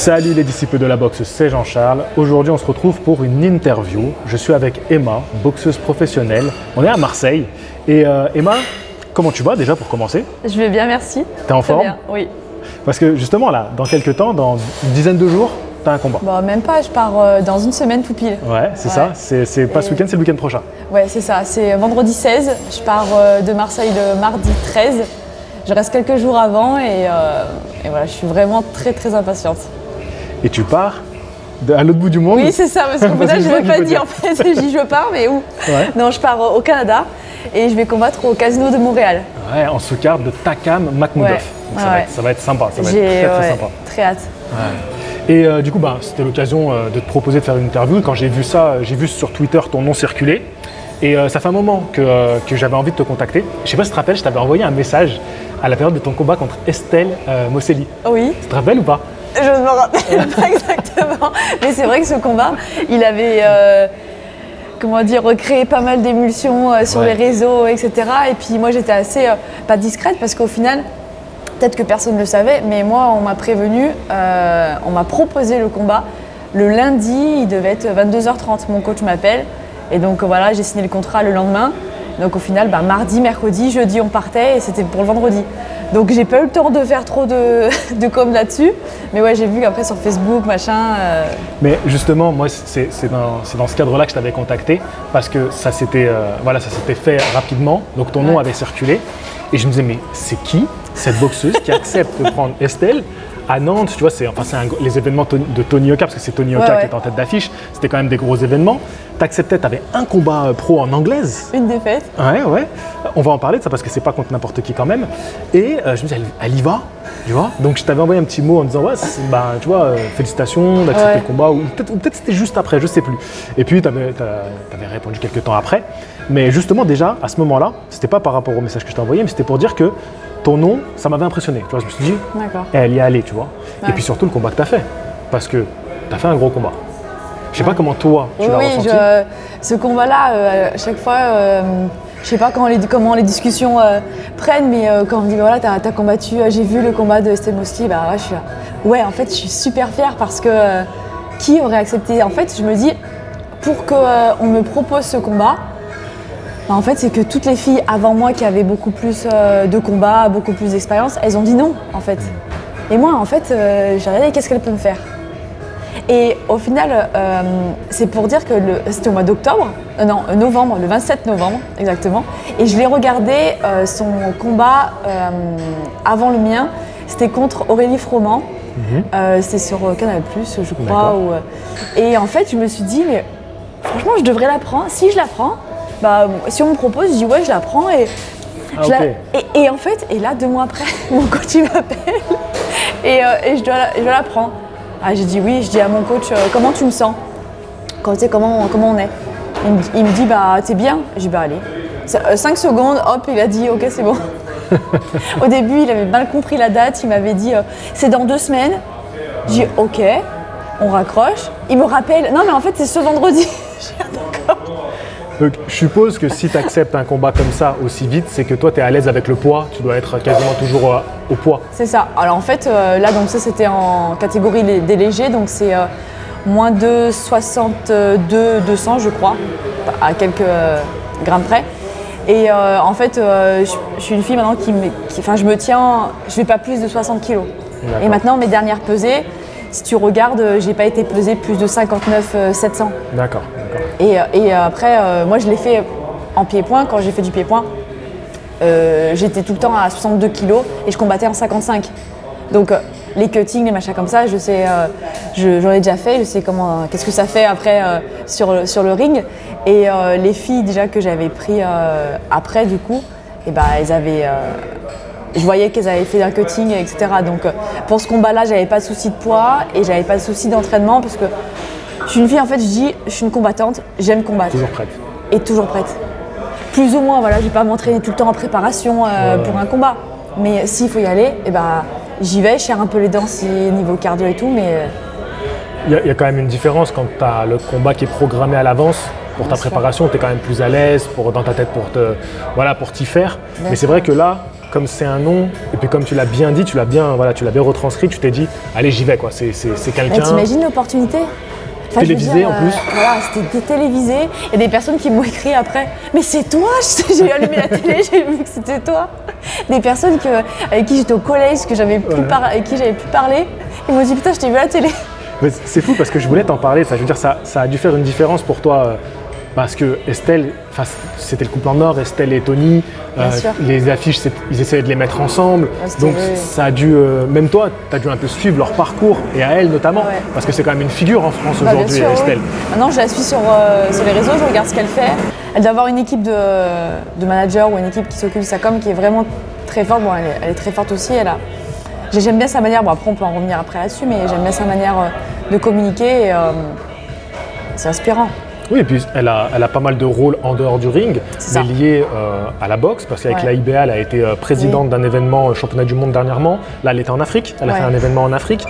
Salut les disciples de la boxe, c'est Jean-Charles. Aujourd'hui, on se retrouve pour une interview. Je suis avec Emma, boxeuse professionnelle. On est à Marseille. Et Emma, comment tu vas déjà pour commencer? Je vais bien, merci. T'es en forme? Bien, oui. Parce que justement là, dans quelques temps, dans une dizaine de jours, t'as un combat. Bon, même pas, je pars dans une semaine tout pile. Ouais, c'est ça. C'est pas ce week-end, c'est le week-end prochain. Ouais, c'est ça. C'est vendredi 16. Je pars de Marseille le mardi 13. Je reste quelques jours avant et voilà, je suis vraiment très impatiente. Et tu pars à l'autre bout du monde? Oui, c'est ça, parce qu'au final, je ne vais pas dire en fait, je dis je pars, mais où? Ouais. Non, je pars au Canada et je vais combattre au Casino de Montréal. Ouais, en sous-carte de Takam Makhmoudov. Ouais. Donc ça va être sympa, ça va être très sympa. Très hâte. Ouais. Et du coup, c'était l'occasion de te proposer de faire une interview. Quand j'ai vu ça, j'ai vu sur Twitter ton nom circuler. Et ça fait un moment que j'avais envie de te contacter. Je sais pas si tu te rappelles, je t'avais envoyé un message à la période de ton combat contre Estelle Mosselli. Oui. Tu te rappelles ou pas? Je ne me rappelle pas exactement, mais c'est vrai que ce combat, il avait comment dire, recréé pas mal d'émulsions sur les réseaux, etc. Et puis moi j'étais assez, pas discrète parce qu'au final, peut-être que personne ne le savait, mais moi on m'a prévenu, on m'a proposé le combat. Le lundi, il devait être 22h30, mon coach m'appelle. Et donc voilà, j'ai signé le contrat le lendemain. Donc au final, mardi, mercredi, jeudi, on partait et c'était pour le vendredi. Donc j'ai pas eu le temps de faire trop de com là-dessus. Mais ouais, j'ai vu qu'après sur Facebook, machin… Mais justement, moi, c'est dans ce cadre-là que je t'avais contacté parce que ça s'était fait rapidement. Donc ton nom avait circulé. Et je me disais, mais c'est qui cette boxeuse qui accepte de prendre Estelle à Nantes? Tu vois, les événements de Tony Oka, parce que c'est Tony Oka qui est en tête d'affiche. C'était quand même des gros événements. T'acceptais, t'avais un combat pro en anglaise. Une défaite. Ouais. On va en parler de ça parce que c'est pas contre n'importe qui quand même. Et je me disais, elle y va, tu vois. Donc je t'avais envoyé un petit mot en disant, tu vois, félicitations d'accepter le combat. Ou peut-être c'était juste après, je sais plus. Et puis t'avais répondu quelques temps après. Mais justement, déjà, à ce moment-là, c'était pas par rapport au message que je t'ai envoyé, mais c'était pour dire que ton nom, ça m'avait impressionné. Tu vois, je me suis dit, elle y est allée, tu vois. Ouais. Et puis surtout le combat que tu as fait, parce que tu as fait un gros combat. Je sais pas comment toi, tu l'as ressenti. Ce combat-là, à chaque fois, je sais pas comment les discussions prennent, mais quand on me dit, voilà, tu as combattu, j'ai vu le combat de Estelle Mosselli, je suis là. Ouais, en fait, je suis super fière parce que qui aurait accepté? En fait, je me dis, pour qu'on me propose ce combat, en fait, c'est que toutes les filles avant moi qui avaient beaucoup plus de combats, beaucoup plus d'expérience, elles ont dit non, en fait. Et moi, en fait, j'ai regardé qu'est-ce qu'elles peuvent me faire. Et au final, c'est pour dire que c'était au mois d'octobre, novembre, le 27 novembre, exactement. Et je l'ai regardé, son combat avant le mien, c'était contre Aurélie Froment. C'était sur Canal+, je crois. Et en fait, je me suis dit, mais franchement, je devrais la prendre. Si je la prends, si on me propose, je dis ouais, je la prends et en fait, et là 2 mois après, mon coach il m'appelle et je dois la prendre. J'ai dit oui, je dis à mon coach comment tu me sens, comment on est. Il me dit t'es bien. J'ai dit allez. 5 secondes, hop, il a dit ok c'est bon. Au début, il avait mal compris la date, il m'avait dit c'est dans 2 semaines. J'ai dit ok, on raccroche. Il me rappelle non mais en fait c'est ce vendredi. J'ai dit d'accord. Donc, je suppose que si tu acceptes un combat comme ça aussi vite, c'est que toi, tu es à l'aise avec le poids, tu dois être quasiment toujours au poids. C'est ça. Alors en fait, là, donc ça, c'était en catégorie des légers, donc c'est moins de 62, 200, je crois, à quelques grammes près. Et en fait, je suis une fille maintenant je me tiens, je ne vais pas plus de 60 kilos. Et maintenant, mes dernières pesées, si tu regardes, j'ai pas été pesée plus de 59 700. D'accord. Et après, moi je l'ai fait en pied-point. Quand j'ai fait du pied-point, j'étais tout le temps à 62 kg et je combattais en 55. Donc les cuttings, les machins comme ça, je sais, j'en ai déjà fait, je sais qu'est-ce que ça fait après sur le ring. Et les filles déjà que j'avais pris après du coup, elles avaient… je voyais qu'elles avaient fait un cutting, etc. Donc pour ce combat-là, j'avais pas de souci de poids et j'avais pas de souci d'entraînement parce que je suis une fille, en fait, je suis une combattante, j'aime combattre. Toujours prête. Et toujours prête. Plus ou moins, voilà, je vais pas m'entraîner tout le temps en préparation pour un combat. Mais s'il faut y aller, j'y vais, je serre un peu les dents niveau cardio et tout, mais… Il y a quand même une différence quand tu as le combat qui est programmé à l'avance. Pour ta préparation, tu es quand même plus à l'aise dans ta tête pour t'y faire. Mais c'est vrai que là, comme c'est un nom, et puis comme tu l'as bien dit, tu l'as bien retranscrit, tu t'es dit, allez, j'y vais, quoi. C'est quelqu'un. T'imagines l'opportunité? Télévisé en plus. Voilà, c'était télévisé. Il y a des personnes qui m'ont écrit après. Mais c'est toi. J'ai allumé la télé, j'ai vu que c'était toi. Des personnes avec qui j'étais au collège, avec qui j'avais pu parler. Ils m'ont dit putain, je t'ai vu à la télé. C'est fou parce que je voulais t'en parler. Ça, je veux dire, ça a dû faire une différence pour toi. Parce que Estelle, c'était le couple en or, Estelle et Tony, les affiches, ils essayaient de les mettre ensemble. Donc ça a dû, même toi, tu as dû un peu suivre leur parcours, et à elle notamment, parce que c'est quand même une figure en France aujourd'hui, Estelle. Oui. Maintenant, je la suis sur les réseaux, je regarde ce qu'elle fait. Elle doit avoir une équipe de managers ou une équipe qui s'occupe de sa com qui est vraiment très forte. Bon, elle est très forte aussi. J'aime bien sa manière, bon après on peut en revenir après là-dessus, mais j'aime bien sa manière de communiquer et c'est inspirant. Oui, et puis elle a pas mal de rôles en dehors du ring, mais liés à la boxe, parce qu'avec la IBA, elle a été présidente d'un événement championnat du monde dernièrement. Là, elle était en Afrique, elle a fait un événement en Afrique,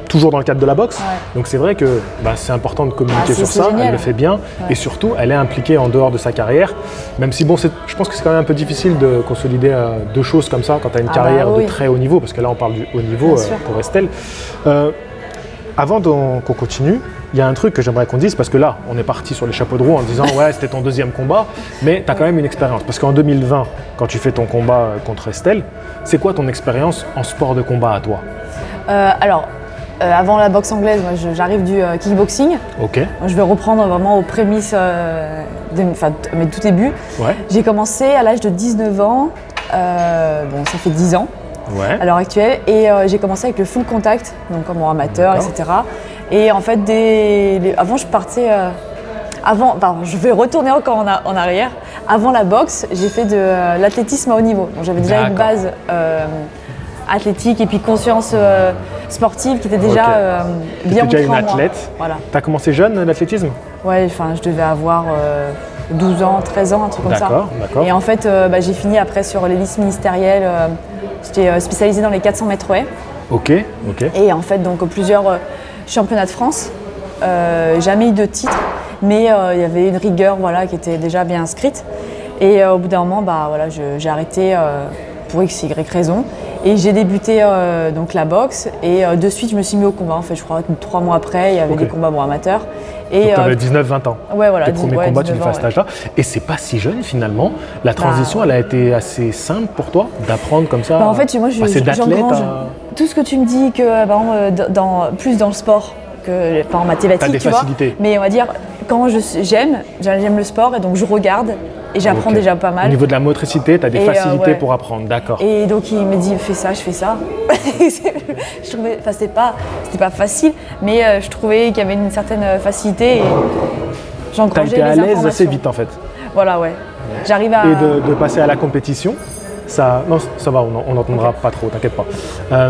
toujours dans le cadre de la boxe. Donc c'est vrai que c'est important de communiquer sur ça, elle le fait bien, et surtout, elle est impliquée en dehors de sa carrière, même si bon, je pense que c'est quand même un peu difficile de consolider deux choses comme ça quand tu as une carrière de très haut niveau, parce que là, on parle du haut niveau pour Estelle. Avant qu'on continue, il y a un truc que j'aimerais qu'on dise, parce que là, on est parti sur les chapeaux de roue en disant « ouais, c'était ton deuxième combat », mais tu as quand même une expérience. Parce qu'en 2020, quand tu fais ton combat contre Estelle, c'est quoi ton expérience en sport de combat à toi? Avant la boxe anglaise, moi, j'arrive du kickboxing. Ok. Je vais reprendre vraiment aux prémices de mes tout débuts. Ouais. J'ai commencé à l'âge de 19 ans, ça fait 10 ans. À l'heure actuelle, et j'ai commencé avec le full contact, donc comme amateur, etc. Et en fait, avant je partais, je vais retourner encore en arrière. Avant la boxe, j'ai fait de l'athlétisme à haut niveau. Donc j'avais déjà une base athlétique et puis conscience sportive qui était déjà bien ancrée en moi. Déjà une athlète. Voilà. T'as commencé jeune l'athlétisme? Ouais, je devais avoir 12 ans, 13 ans, un truc comme ça. D'accord. Et en fait, j'ai fini après sur les listes ministérielles. J'étais spécialisée dans les 400 mètres haies. Ok. Et en fait, donc plusieurs championnats de France. Jamais eu de titre, mais il y avait une rigueur qui était déjà bien inscrite. Et au bout d'un moment, j'ai arrêté pour x, y raison. Et j'ai débuté donc la boxe et de suite je me suis mis au combat. En fait, je crois que 3 mois après, il y avait des combats amateurs. Et tu avais 19-20 ans. Ouais, voilà. Tes premiers combats, tu les fais à cet âge-là. Et c'est pas si jeune finalement. La transition, elle a été assez simple pour toi d'apprendre comme ça. En fait, moi, j'engrange tout ce que tu me dis que plus dans le sport que en mathématiques, tu vois. Mais on va dire quand j'aime le sport et donc je regarde. Et j'apprends déjà pas mal. Au niveau de la motricité, tu as des facilités pour apprendre, d'accord. Et donc il me dit fais ça, je fais ça. Je trouvais, c'était pas facile, mais je trouvais qu'il y avait une certaine facilité et j'engrangeais les informations. T'as été à l'aise assez vite en fait. Voilà, ouais. J'arrive à... Et de passer à la compétition, non, ça va, on n'entendra pas trop, t'inquiète pas.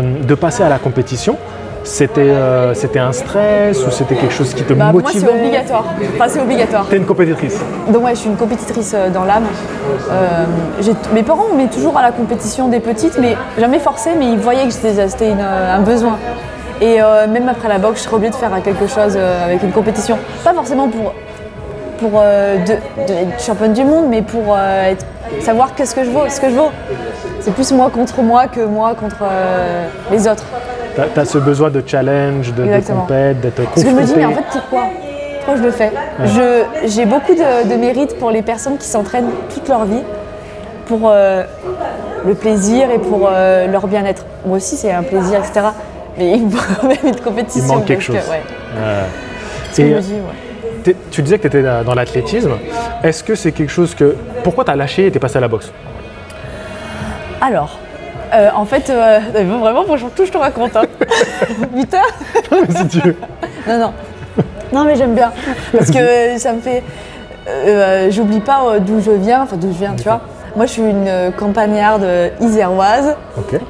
De passer à la compétition, c'était un stress ou c'était quelque chose qui te motivait? Moi, c'est obligatoire. C'est obligatoire. T'es une compétitrice? Donc ouais, je suis une compétitrice dans l'âme. Mes parents m'ont mis toujours à la compétition des petites, mais jamais forcé, mais ils voyaient que c'était un besoin. Et même après la boxe, je serais obligée de faire quelque chose avec une compétition. Pas forcément pour être championne du monde, mais pour savoir ce que je vaux. C'est plus moi contre que moi contre les autres. Tu as ce besoin de challenge, de compète, d'être confronté. Parce que je me dis, mais en fait, pourquoi je le fais? J'ai beaucoup de mérite pour les personnes qui s'entraînent toute leur vie pour le plaisir et pour leur bien-être. Moi aussi, c'est un plaisir, etc. Mais il me faut quand même une compétition. Il manque quelque chose. C'est ce que je me dis, tu disais que tu étais dans l'athlétisme. Est-ce que c'est quelque chose que... Pourquoi tu as lâché et tu es passé à la boxe? Alors... en fait, vraiment, pour tout, je te raconte. Hein. Putain. Si tu veux. Non, mais j'aime bien. Parce que ça me fait... j'oublie pas d'où je viens, tu vois. Moi, je suis une campagnarde iséroise.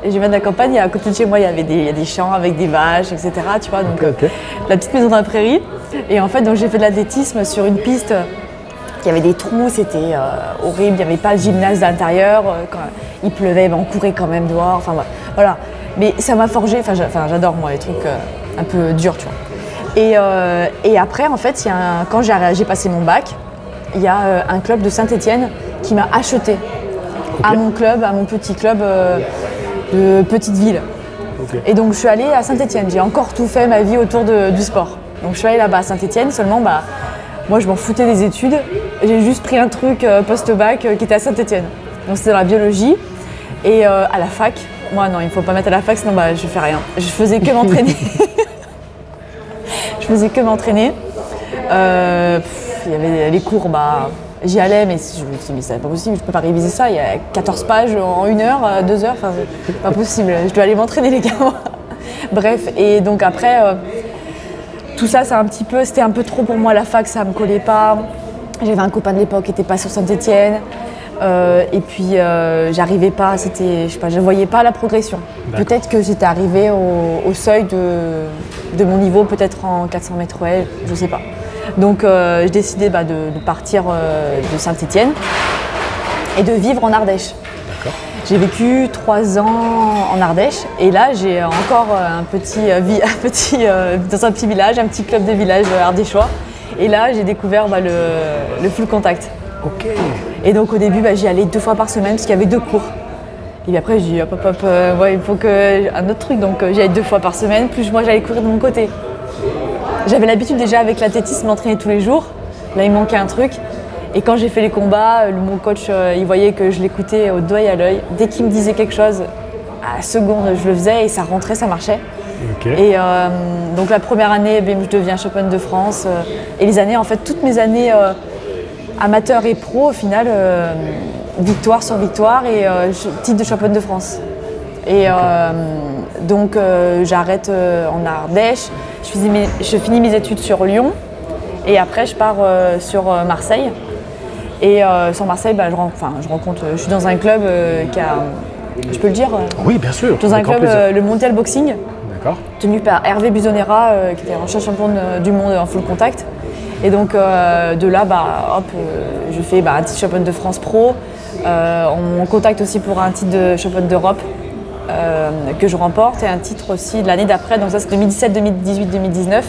Et je viens de la campagne, et à côté de chez moi, il y avait des champs avec des vaches, etc. Tu vois, donc la petite maison dans la prairie. Et en fait, donc, j'ai fait de l'athlétisme sur une piste... Il y avait des trous, c'était horrible, il n'y avait pas le gymnase à l'intérieur, quand il pleuvait, on courait quand même dehors, voilà. Mais ça m'a forgé, j'adore moi les trucs un peu durs, tu vois. Et après, en fait, quand j'ai passé mon bac, il y a un club de Saint-Étienne qui m'a acheté. à mon club, à mon petit club de petite ville. Ok. Et donc je suis allée à Saint-Étienne. J'ai encore tout fait ma vie autour du sport. Donc je suis allée là-bas à Saint-Étienne, seulement moi je m'en foutais des études. J'ai juste pris un truc post-bac qui était à Saint-Étienne. Donc c'était dans la biologie. Et à la fac, moi non, il ne faut pas mettre à la fac, sinon je fais rien. Je faisais que m'entraîner. Je faisais que m'entraîner. Il y avait les cours, j'y allais, mais je me suis dit, mais c'est pas possible, je peux pas réviser ça. Il y a 14 pages en 1 heure, 2 heures, enfin, c'est pas possible. Je dois aller m'entraîner, les gars. Bref, et donc après, tout ça, c'était un peu trop pour moi. La fac, ça me collait pas. J'avais un copain de l'époque qui était pas sur Saint-Étienne. Et puis, j'arrivais pas, je voyais pas la progression. D'accord. Peut-être que j'étais arrivée au seuil de mon niveau, peut-être en 400 mètres haies, je sais pas. Donc, j'ai décidé de partir de Saint-Étienne et de vivre en Ardèche. D'accord. J'ai vécu 3 ans en Ardèche et là, j'ai encore dans un petit village, un petit club de village ardéchois. Et là, j'ai découvert le full contact. Ok. Et donc au début, j'y allais 2 fois par semaine parce qu'il y avait 2 cours. Et puis après, j'ai dit hop, il faut que un autre truc. Donc j'y allais 2 fois par semaine, plus moi j'allais courir de mon côté. J'avais l'habitude déjà avec l'athlétisme m'entraîner tous les jours. Là, il manquait un truc. Et quand j'ai fait les combats, mon coach, il voyait que je l'écoutais au doigt et à l'œil. Dès qu'il me disait quelque chose, à la seconde, je le faisais et ça rentrait, ça marchait. Ok. Et donc la première année, je deviens championne de France. Et les années, en fait, toutes mes années amateur et pro, au final, victoire sur victoire et titre de championne de France. Et donc j'arrête en Ardèche, je finis mes études sur Lyon et après je pars sur Marseille. Et sur Marseille, je suis dans un club qui a, je peux le dire, Oui, bien sûr. dans un avec grand club, plaisir. le Mondial Boxing, D'accord. tenu par Hervé Busonera, qui était ancien champion du monde en full contact. Et donc de là, je fais un titre championne de France pro. On me contacte aussi pour un titre de championne d'Europe que je remporte et un titre aussi de l'année d'après. Donc ça c'est 2017, 2018, 2019.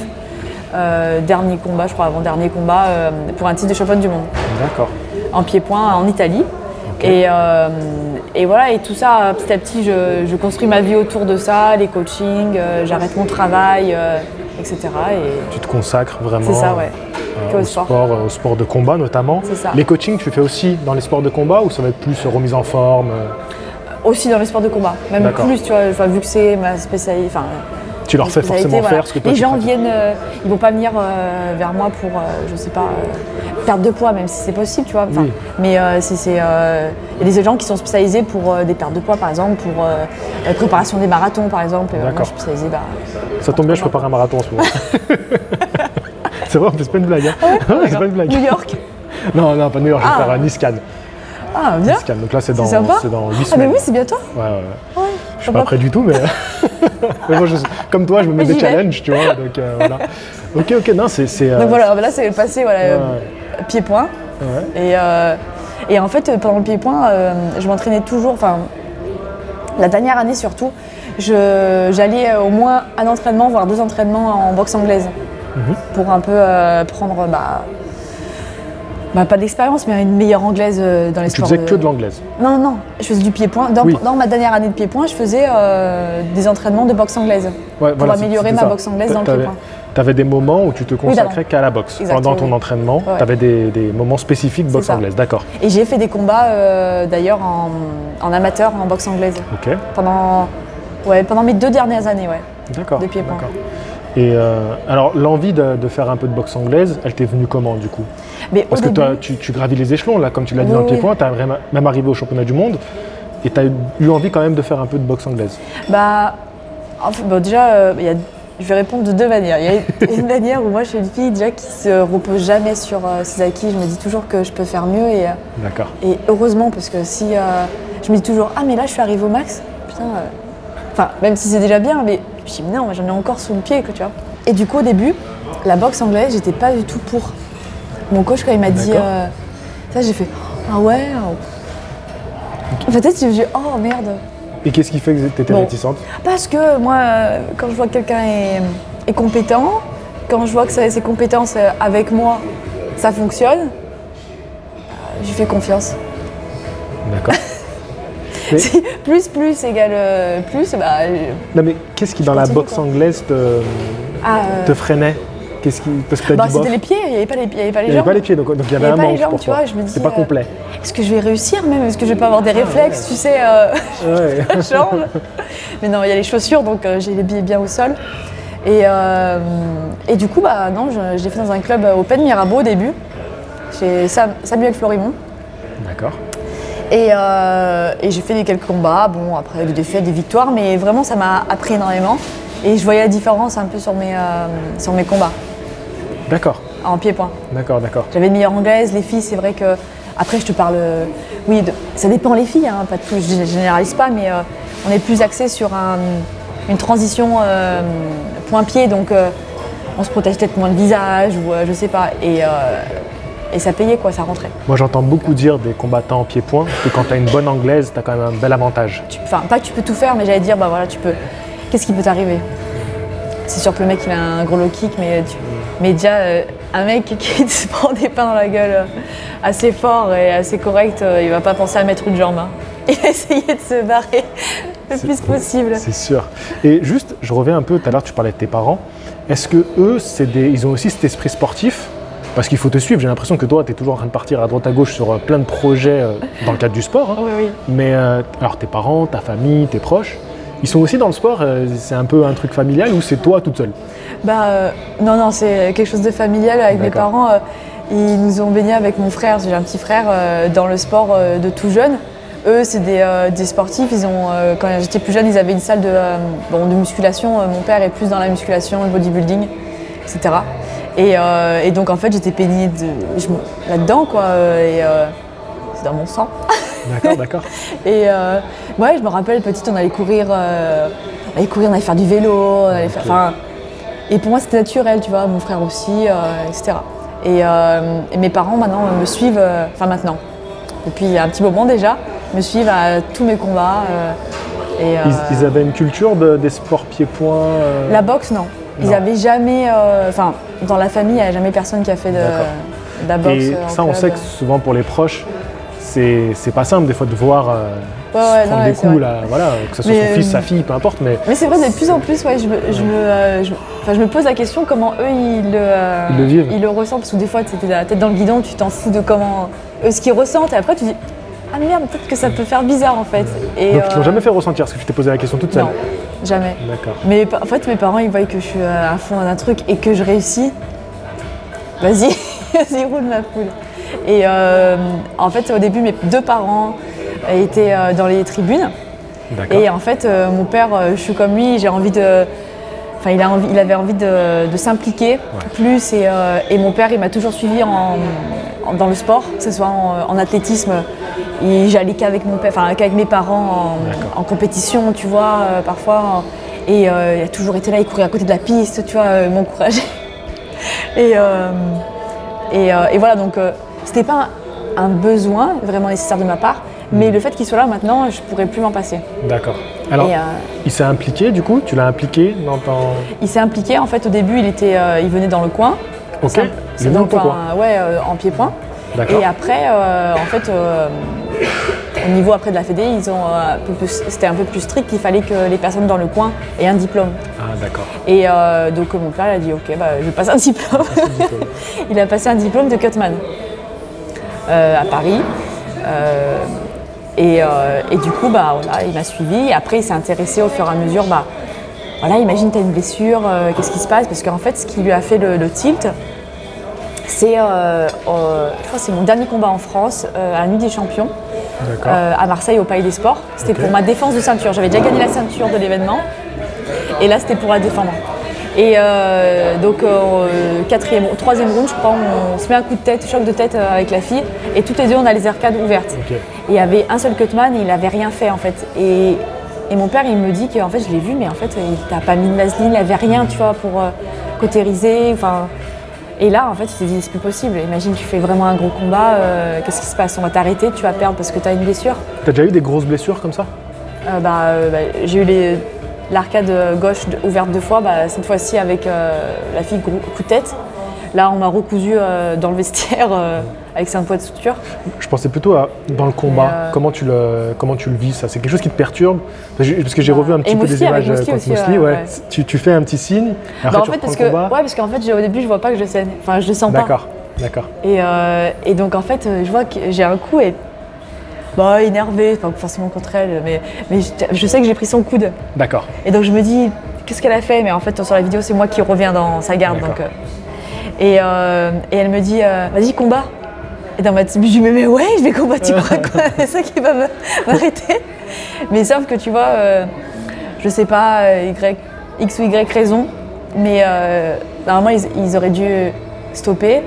Dernier combat, je crois, avant-dernier combat pour un titre de championne du monde. D'accord. En pied-point en Italie. Okay. Et voilà, et tout ça, petit à petit, je construis ma vie autour de ça, les coachings, j'arrête mon travail, etc. Et Tu te consacres vraiment c'est ça, ouais. au sport de combat notamment. C'est ça. Les coachings, tu fais aussi dans les sports de combat ou ça va être plus remise en forme Aussi dans les sports de combat, même D'accord. plus, tu vois, vu que c'est ma spécialité. Tu leur fais forcément faire ce que toi les tu gens pratiques. viennent, ils vont pas venir vers moi pour, je sais pas, perdre de poids, même si c'est possible, tu vois. Oui. Mais il y a des gens qui sont spécialisés pour des pertes de poids, par exemple, pour la préparation des marathons, par exemple. Et, moi, je suis spécialisée. Ça tombe bien, je prépare un marathon en ce moment. C'est vrai, c'est pas une blague. Hein. C'est pas une blague. New York. Non, pas New York, je vais faire un Nice-Cannes. Ah, bien. Nice-Cannes. Donc là, c'est dans 8 sympa. semaines. Ah, mais oui, c'est bientôt. Ouais. Ouais, Je suis pas prêt du tout, mais, mais moi, comme toi, je me mets des J'y vais. challenges, tu vois. Donc voilà. Ok, non, c'est. Donc voilà, là, c'est le passé, pied-point. Ouais. Et en fait, pendant le pied-point, je m'entraînais toujours, la dernière année surtout, j'allais au moins un entraînement, voire 2 entraînements en boxe anglaise. Pour un peu prendre, pas d'expérience, mais une meilleure anglaise dans les Tu sports. faisais que de l'anglaise. Non, je faisais du pied-point. Dans ma dernière année de pied-point, je faisais des entraînements de boxe anglaise pour améliorer ma boxe anglaise dans le pied-point. Tu avais des moments où tu te consacrais qu'à la boxe. Exactement, Pendant ton entraînement, Ouais. tu avais des moments spécifiques boxe ça. anglaise, d'accord. Et j'ai fait des combats d'ailleurs en amateur en boxe anglaise Ok, pendant mes 2 dernières années, d'accord. de pied-point. d'accord. Et alors, l'envie de faire un peu de boxe anglaise, elle t'est venue comment du coup? Mais Parce que toi, tu gravis les échelons, là, comme tu l'as dit dans le pied-point, tu as même arrivé au championnat du monde et tu as eu envie quand même de faire un peu de boxe anglaise. Déjà, je vais répondre de 2 manières. Il y a une manière où moi je suis une fille déjà qui se repose jamais sur ses acquis. Je me dis toujours que je peux faire mieux D'accord. et heureusement parce que si je me dis toujours mais là je suis arrivée au max, putain, même si c'est déjà bien, mais je me dis non, j'en ai encore sous le pied, tu vois. Et du coup au début, la boxe anglaise, j'étais pas du tout pour. Mon coach quand il m'a dit ça, j'ai fait ah ouais. Peut-être j'ai dit oh merde. Et qu'est-ce qui fait que tu étais réticente? Parce que moi, quand je vois que quelqu'un est compétent, quand je vois que ses compétences avec moi, ça fonctionne, je lui fais confiance. D'accord. Mais- Si plus égale plus, bah. Non mais qu'est-ce qui dans la continue, boxe quoi. anglaise te freinait? Qu'est-ce qui... Parce que t'as Bah, dit bof. c'était les pieds, il n'y avait pas les, il y avait pas les Il n'y avait jambes. pas les pieds, donc il y avait avait un pas les manque jambes, pour tu toi. vois, je me dis, C'est pas complet. Est-ce que je vais réussir même? Est-ce que je vais pas avoir des réflexes, tu sais, Ouais. la jambe? Mais non, il y a les chaussures, donc j'ai les pieds bien au sol. Et du coup, bah non, je l'ai fait dans un club Open Mirabeau au début, chez Samuel Florimond. D'accord. Et j'ai fait quelques combats, bon après des défaites, des victoires, mais vraiment ça m'a appris énormément. Et je voyais la différence un peu sur mes combats, D'accord. en pied-point. D'accord, d'accord. J'avais une meilleure anglaise, les filles, c'est vrai que. Après, je te parle. Oui, ça dépend les filles, hein, pas de tout, je généralise pas, mais on est plus axé sur une transition point-pied, donc on se protège peut-être moins le visage, ou je sais pas. Et ça payait, quoi, ça rentrait. Moi j'entends beaucoup dire des combattants en pied-point que quand tu as une bonne anglaise, tu as quand même un bel avantage. Enfin, pas que tu peux tout faire, mais j'allais dire, bah voilà, tu peux. Qu'est-ce qui peut t'arriver? C'est sûr que le mec il a un gros low kick, mais déjà un mec qui se prend des pains dans la gueule assez fort et assez correct, il va pas penser à mettre une jambe. Hein. Il va essayer de se barrer le plus possible. C'est sûr. Et juste, je reviens un peu, tout à l'heure tu parlais de tes parents. Est-ce que eux, ils ont aussi cet esprit sportif? Parce qu'il faut te suivre, j'ai l'impression que toi, tu es toujours en train de partir à droite à gauche sur plein de projets dans le cadre du sport. Hein. Oui, oui. Mais alors tes parents, ta famille, tes proches, ils sont aussi dans le sport? C'est un peu un truc familial ou c'est toi toute seule? Non, c'est quelque chose de familial avec mes D'accord. parents. Ils nous ont baignés avec mon frère, j'ai un petit frère, dans le sport de tout jeune. Eux, c'est des sportifs. Quand j'étais plus jeune, ils avaient une salle de musculation. Mon père est plus dans la musculation, le bodybuilding, etc. Et donc, en fait, j'étais baignée là-dedans, quoi. C'est dans mon sang. D'accord, d'accord. Et ouais, je me rappelle, petite, on allait courir, on allait faire du vélo, et pour moi, c'était naturel, tu vois, mon frère aussi, etc. Et mes parents, maintenant, me suivent, maintenant, depuis un petit moment déjà, me suivent à tous mes combats. Ils avaient une culture des sports pieds-points La boxe, non. Ils n'avaient jamais, dans la famille, il n'y a jamais personne qui a fait de la boxe. Et ça, on sait que souvent pour les proches, c'est pas simple des fois de voir prendre des coups, là, voilà, que ce soit son fils, sa fille, peu importe. Mais c'est vrai, de plus en plus, ouais, je me pose la question comment eux ils le vivent. Ils le ressentent, parce que des fois tu es la tête dans le guidon, tu t'en fous de comment eux ce qu'ils ressentent, et après tu dis ah merde, peut-être que ça peut faire bizarre en fait. Et, donc ils t'ont jamais fait ressentir, parce que tu t'es posé la question toute seule? Non, jamais. D'accord. Mais en fait mes parents ils voient que je suis à fond dans un truc et que je réussis. Vas-y, vas-y, roule ma poule. Et en fait au début mes deux parents étaient dans les tribunes. D'accord. Et en fait mon père, je suis comme lui, j'ai envie de... Enfin, il avait envie de s'impliquer plus et mon père il m'a toujours suivi dans le sport, que ce soit en athlétisme. J'allais qu'avec mon père, qu'avec mes parents en compétition, tu vois, parfois. Et il a toujours été là, il courait à côté de la piste, tu vois, m'encourager. Et voilà, donc c'était pas un besoin vraiment nécessaire de ma part, mais le fait qu'il soit là maintenant, je pourrais plus m'en passer. D'accord. Alors, il s'est impliqué du coup? Tu l'as impliqué dans ton... Il s'est impliqué, en fait au début il venait dans le coin. Ok, c'est donc en pied-point. D'accord. Et après, en fait, au niveau après de la Fédé, c'était un peu plus strict, il fallait que les personnes dans le coin aient un diplôme. Ah d'accord. Et donc mon père il a dit ok, je passe un diplôme. Il a passé un diplôme de cutman à Paris. Et du coup, voilà, il m'a suivi. Et après, il s'est intéressé au fur et à mesure. Voilà, imagine, tu as une blessure, qu'est-ce qui se passe? Parce qu'en fait, ce qui lui a fait le tilt, c'est, je crois que c'est mon dernier combat en France, à la Nuit des Champions, à Marseille, au Palais des Sports. C'était pour ma défense de ceinture. J'avais déjà gagné la ceinture de l'événement. Et là, c'était pour la défendre. Et donc, troisième round, je crois, on se met un coup de tête, choc de tête avec la fille. Et toutes les deux, on a les arcades ouvertes. Okay. Et il y avait un seul cutman et il n'avait rien fait, en fait. Et mon père, il me dit qu'en fait, je l'ai vu, mais en fait, il t'a pas mis de vaseline, il n'avait rien, tu vois, pour cautériser. Et là, en fait, il s'est dit, c'est plus possible. Imagine, tu fais vraiment un gros combat, qu'est-ce qui se passe? On va t'arrêter, tu vas perdre parce que tu as une blessure. T'as déjà eu des grosses blessures comme ça? J'ai eu l'arcade gauche ouverte 2 fois, cette fois-ci avec la fille coup de tête. Là, on m'a recousu dans le vestiaire avec 5 poids de suture. Je pensais plutôt à dans le combat. Comment tu le vis ça? C'est quelque chose qui te perturbe? Parce que j'ai revu un petit peu des images contre Mosley. Ouais. Tu fais un petit signe. Et après, en fait, parce qu'en fait, au début, je vois pas que je saigne. Enfin, je le sens pas. D'accord. Et donc, en fait, je vois que j'ai un coup et énervée, pas forcément contre elle, mais je sais que j'ai pris son coude. D'accord. Et donc, je me dis, qu'est-ce qu'elle a fait? Mais en fait, sur la vidéo, c'est moi qui reviens dans sa garde. Donc, et elle me dit, vas-y, combat. Et dans ma tête, je me dis, mais ouais, je vais combattre, tu crois quoi? C'est ça qui va m'arrêter. Mais sauf que tu vois, je sais pas, X ou Y raison, mais normalement, ils auraient dû stopper.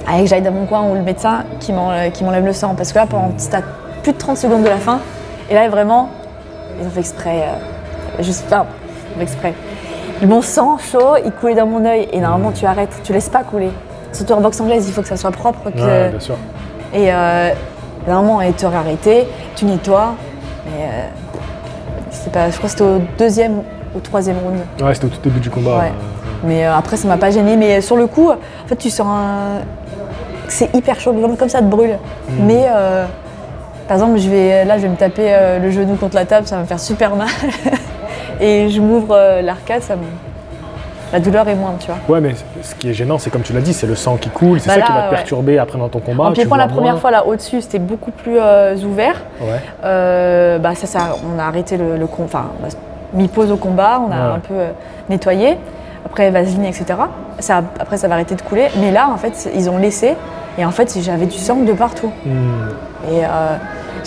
Avec que j'aille dans mon coin ou le médecin qui m'enlève le sang. Parce que là, c'était à plus de 30 secondes de la fin. Et là, vraiment, ils ont fait exprès. Ils ont fait exprès. Mon sang chaud, il coulait dans mon œil. Et normalement, tu arrêtes, tu laisses pas couler. Surtout en boxe anglaise, il faut que ça soit propre. Ouais, bien sûr. Et normalement, tu aurais arrêté, tu nettoies. Mais je crois que c'était au 2e ou 3e round. Ouais, c'était au tout début du combat. Ouais. Mais après, ça m'a pas gêné. Mais sur le coup, en fait, tu sens c'est hyper chaud, comme ça te brûle. Mais par exemple, je vais me taper le genou contre la table, ça va me faire super mal. Et je m'ouvre l'arcade, la douleur est moindre, tu vois. Ouais, mais ce qui est gênant, c'est comme tu l'as dit, c'est le sang qui coule, c'est ça qui va te perturber après dans ton combat. En pied-point, la première fois, là, au-dessus, c'était beaucoup plus ouvert. Ouais. On a arrêté le combat, enfin, mis pause au combat, on a un peu nettoyé. Après, vaseline, etc. Après, ça va arrêter de couler. Mais là, en fait, ils ont laissé. Et en fait, j'avais du sang de partout. Et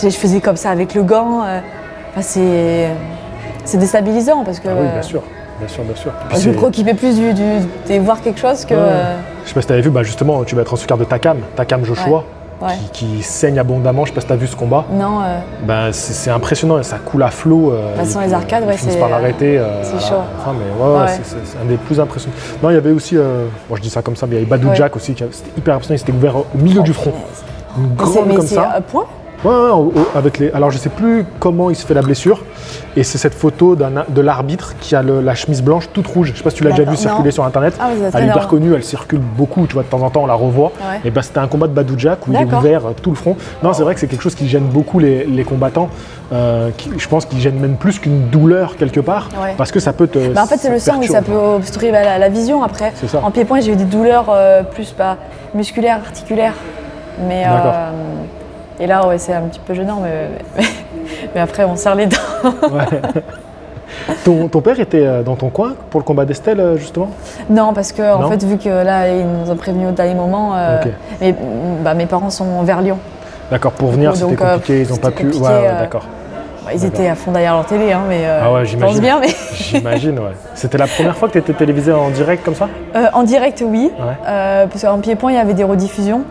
je faisais comme ça avec le gant. C'est déstabilisant parce que... Ah oui, bien sûr. Puis je me préoccupais plus de voir quelque chose que... Je sais pas si tu avais vu, justement, tu vas être en sous-carte de Takam Joshua, qui saigne abondamment. Je sais pas si tu as vu ce combat. Non. C'est impressionnant, ça coule à flot. Sans les arcades, c'est par l'arrêter. C'est chaud. C'est un des plus impressionnants. Non, il y avait aussi, je dis ça comme ça, mais il y avait Badou Jack aussi, c'était hyper impressionnant, il s'était ouvert au milieu du front. Une grande comme ça. C'est point? Alors je sais plus comment il se fait la blessure, et c'est cette photo de l'arbitre qui a la chemise blanche toute rouge. Je sais pas si tu l'as déjà vu circuler sur internet. Elle est hyper connue, elle circule beaucoup, tu vois, de temps en temps on la revoit. Et c'était un combat de Badou Jack où il est ouvert tout le front. Non, c'est vrai que c'est quelque chose qui gêne beaucoup les combattants. Je pense qu'il gêne même plus qu'une douleur quelque part, parce que ça peut te. En fait, c'est le sang, ça peut obstruer la vision après. En pied-point, j'ai eu des douleurs plus musculaires, articulaires. Mais et là, c'est un petit peu gênant, mais après, on serre les dents. Ton père était dans ton coin pour le combat d'Estelle, justement? Non, parce que en fait, vu que là, ils nous ont prévenus au dernier moment, mes parents sont vers Lyon. D'accord, pour venir, c'était compliqué, ils n'ont pas pu. D'accord. Ils étaient à fond derrière leur télé, mais j'imagine. Je pense bien. Mais... J'imagine, ouais. C'était la première fois que tu étais télévisée en direct comme ça? En direct, oui. Parce qu'en pied-point, il y avait des rediffusions.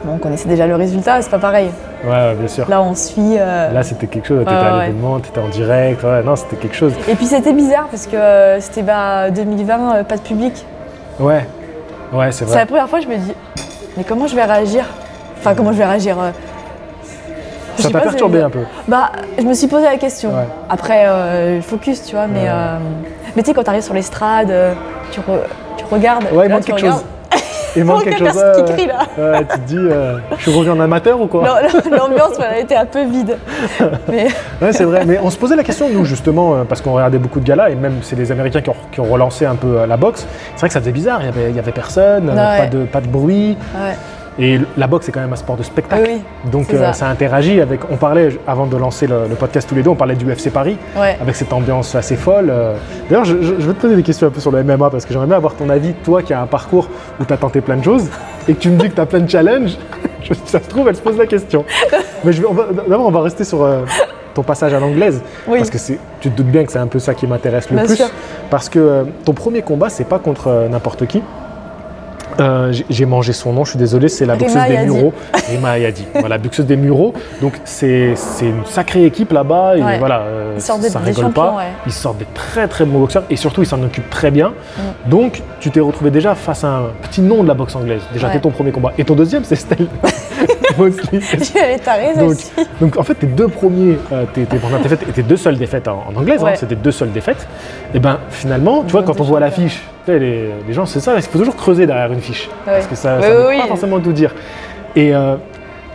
Bon, on connaissait déjà le résultat, c'est pas pareil. Ouais, bien sûr. Là, on suit. Là, c'était quelque chose. T'étais à l'événement, t'étais en direct. Non, c'était quelque chose. Et puis, c'était bizarre parce que c'était 2020, pas de public. Ouais, c'est vrai. C'est la première fois que je me dis, mais comment je vais réagir? Enfin, comment je vais réagir Ça t'a perturbé un peu? Je me suis posé la question. Après, focus, tu vois, mais tu sais, quand t'arrives sur l'estrade, tu regardes. Ouais, il manque quelque chose. Il manque quelque chose. Qui crie, là. Tu te dis, je suis revenu en amateur ou quoi? Non, l'ambiance était un peu vide. Mais... Ouais, c'est vrai. Mais on se posait la question, nous, justement, parce qu'on regardait beaucoup de galas, et même c'est les Américains qui ont relancé un peu la boxe. C'est vrai que ça faisait bizarre. Il y avait personne, pas de bruit. Et la boxe, c'est quand même un sport de spectacle. Oui, donc ça interagit avec. On parlait, avant de lancer le podcast tous les deux, on parlait du UFC Paris, avec cette ambiance assez folle. D'ailleurs, je vais te poser des questions un peu sur le MMA, parce que j'aimerais bien avoir ton avis, toi qui as un parcours où tu as tenté plein de choses, et que tu me dis que tu as plein de challenges. Si ça se trouve, elle se pose la question. Mais d'abord, on va rester sur ton passage à l'anglaise, parce que tu te doutes bien que c'est un peu ça qui m'intéresse le plus. Sûr. Parce que ton premier combat, c'est pas contre n'importe qui. J'ai mangé son nom, je suis désolé, c'est la boxeuse des Mureaux, Rima Ayadi. Voilà, boxeuse des Mureaux. Donc c'est une sacrée équipe là-bas. Et voilà, ça rigole pas. Ils sortent des très très bons boxeurs et surtout ils s'en occupent très bien. Donc tu t'es retrouvé déjà face à un petit nom de la boxe anglaise. Déjà, c'était ton premier combat. Et ton deuxième, c'est Estelle Mosley. Donc en fait, tes deux premiers, tes deux seules défaites en anglaise, c'était deux seules défaites. Et ben finalement, tu vois, quand on voit l'affiche, Tu sais, les gens, c'est ça, il faut toujours creuser derrière une fiche. Ouais. Parce que ça ne veut pas forcément tout dire. Et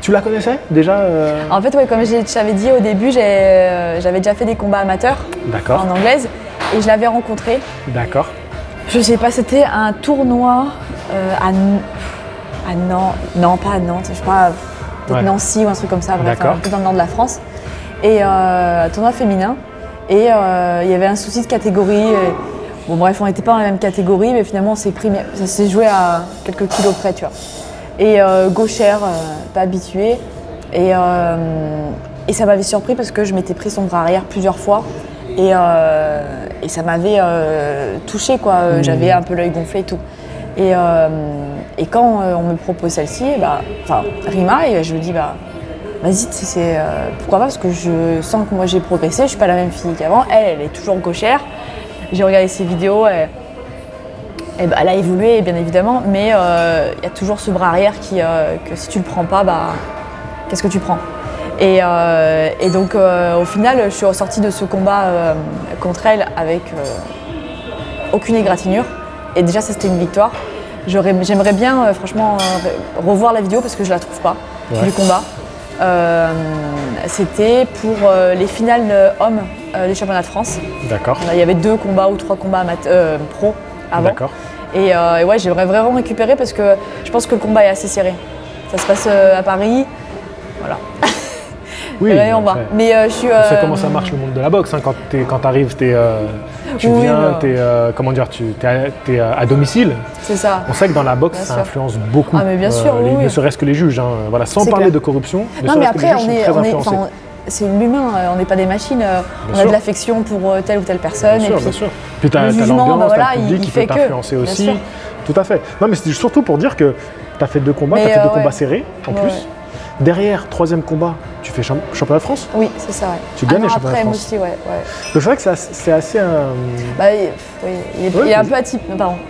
tu la connaissais déjà En fait, ouais, comme je t'avais dit au début, j'avais déjà fait des combats amateurs en anglaise et je l'avais rencontrée. D'accord. Je sais pas, c'était un tournoi à Nantes, non pas à Nantes, je sais pas, peut-être Nancy ou un truc comme ça, bref, un peu dans le nord de la France. Et un tournoi féminin. Et il y avait un souci de catégorie. Bon bref, on n'était pas dans la même catégorie, mais finalement on s'est pris, ça s'est joué à quelques kilos près, tu vois. Et gauchère, pas habituée. Et ça m'avait surpris parce que je m'étais pris son bras arrière plusieurs fois. Et ça m'avait touchée, quoi. J'avais un peu l'œil gonflé et tout. Et quand on me propose celle-ci, Rima, et je me dis, vas-y, pourquoi pas, parce que je sens que moi j'ai progressé, je suis pas la même fille qu'avant. Elle est toujours gauchère. J'ai regardé ses vidéos, elle a évolué bien évidemment, mais il y a toujours ce bras arrière que si tu le prends pas, qu'est-ce que tu prends? Et donc au final, je suis ressortie de ce combat contre elle avec aucune égratignure. Et déjà ça c'était une victoire. J'aimerais bien franchement revoir la vidéo parce que je la trouve pas du combat. C'était pour les finales hommes des championnats de France. D'accord. Il y avait 2 combats ou 3 combats pro avant. D'accord. Et ouais, j'aimerais vraiment récupérer parce que je pense que le combat est assez serré. Ça se passe à Paris, voilà. Oui, mais je suis. Tu sais comment ça marche le monde de la boxe, hein, quand tu arrives, tu viens, t'es à domicile. C'est ça. On sait que dans la boxe, ça influence beaucoup. Ah mais bien sûr, ne serait-ce que les juges, hein, voilà, sans parler de corruption. Non mais après, c'est l'humain, on n'est pas des machines, on a de l'affection pour telle ou telle personne. Bien sûr, bien sûr. Puis tu as l'ambiance, le public qui peut t'influencer aussi. Tout à fait. Non mais c'est surtout pour dire que tu as fait 2 combats, tu as fait 2 combats serrés en plus. Derrière, 3e combat, tu fais championnat de France? Oui, c'est ça, ouais. Tu gagnes le championnat de France aussi, ouais. Donc c'est vrai que c'est assez... il est un peu atypique,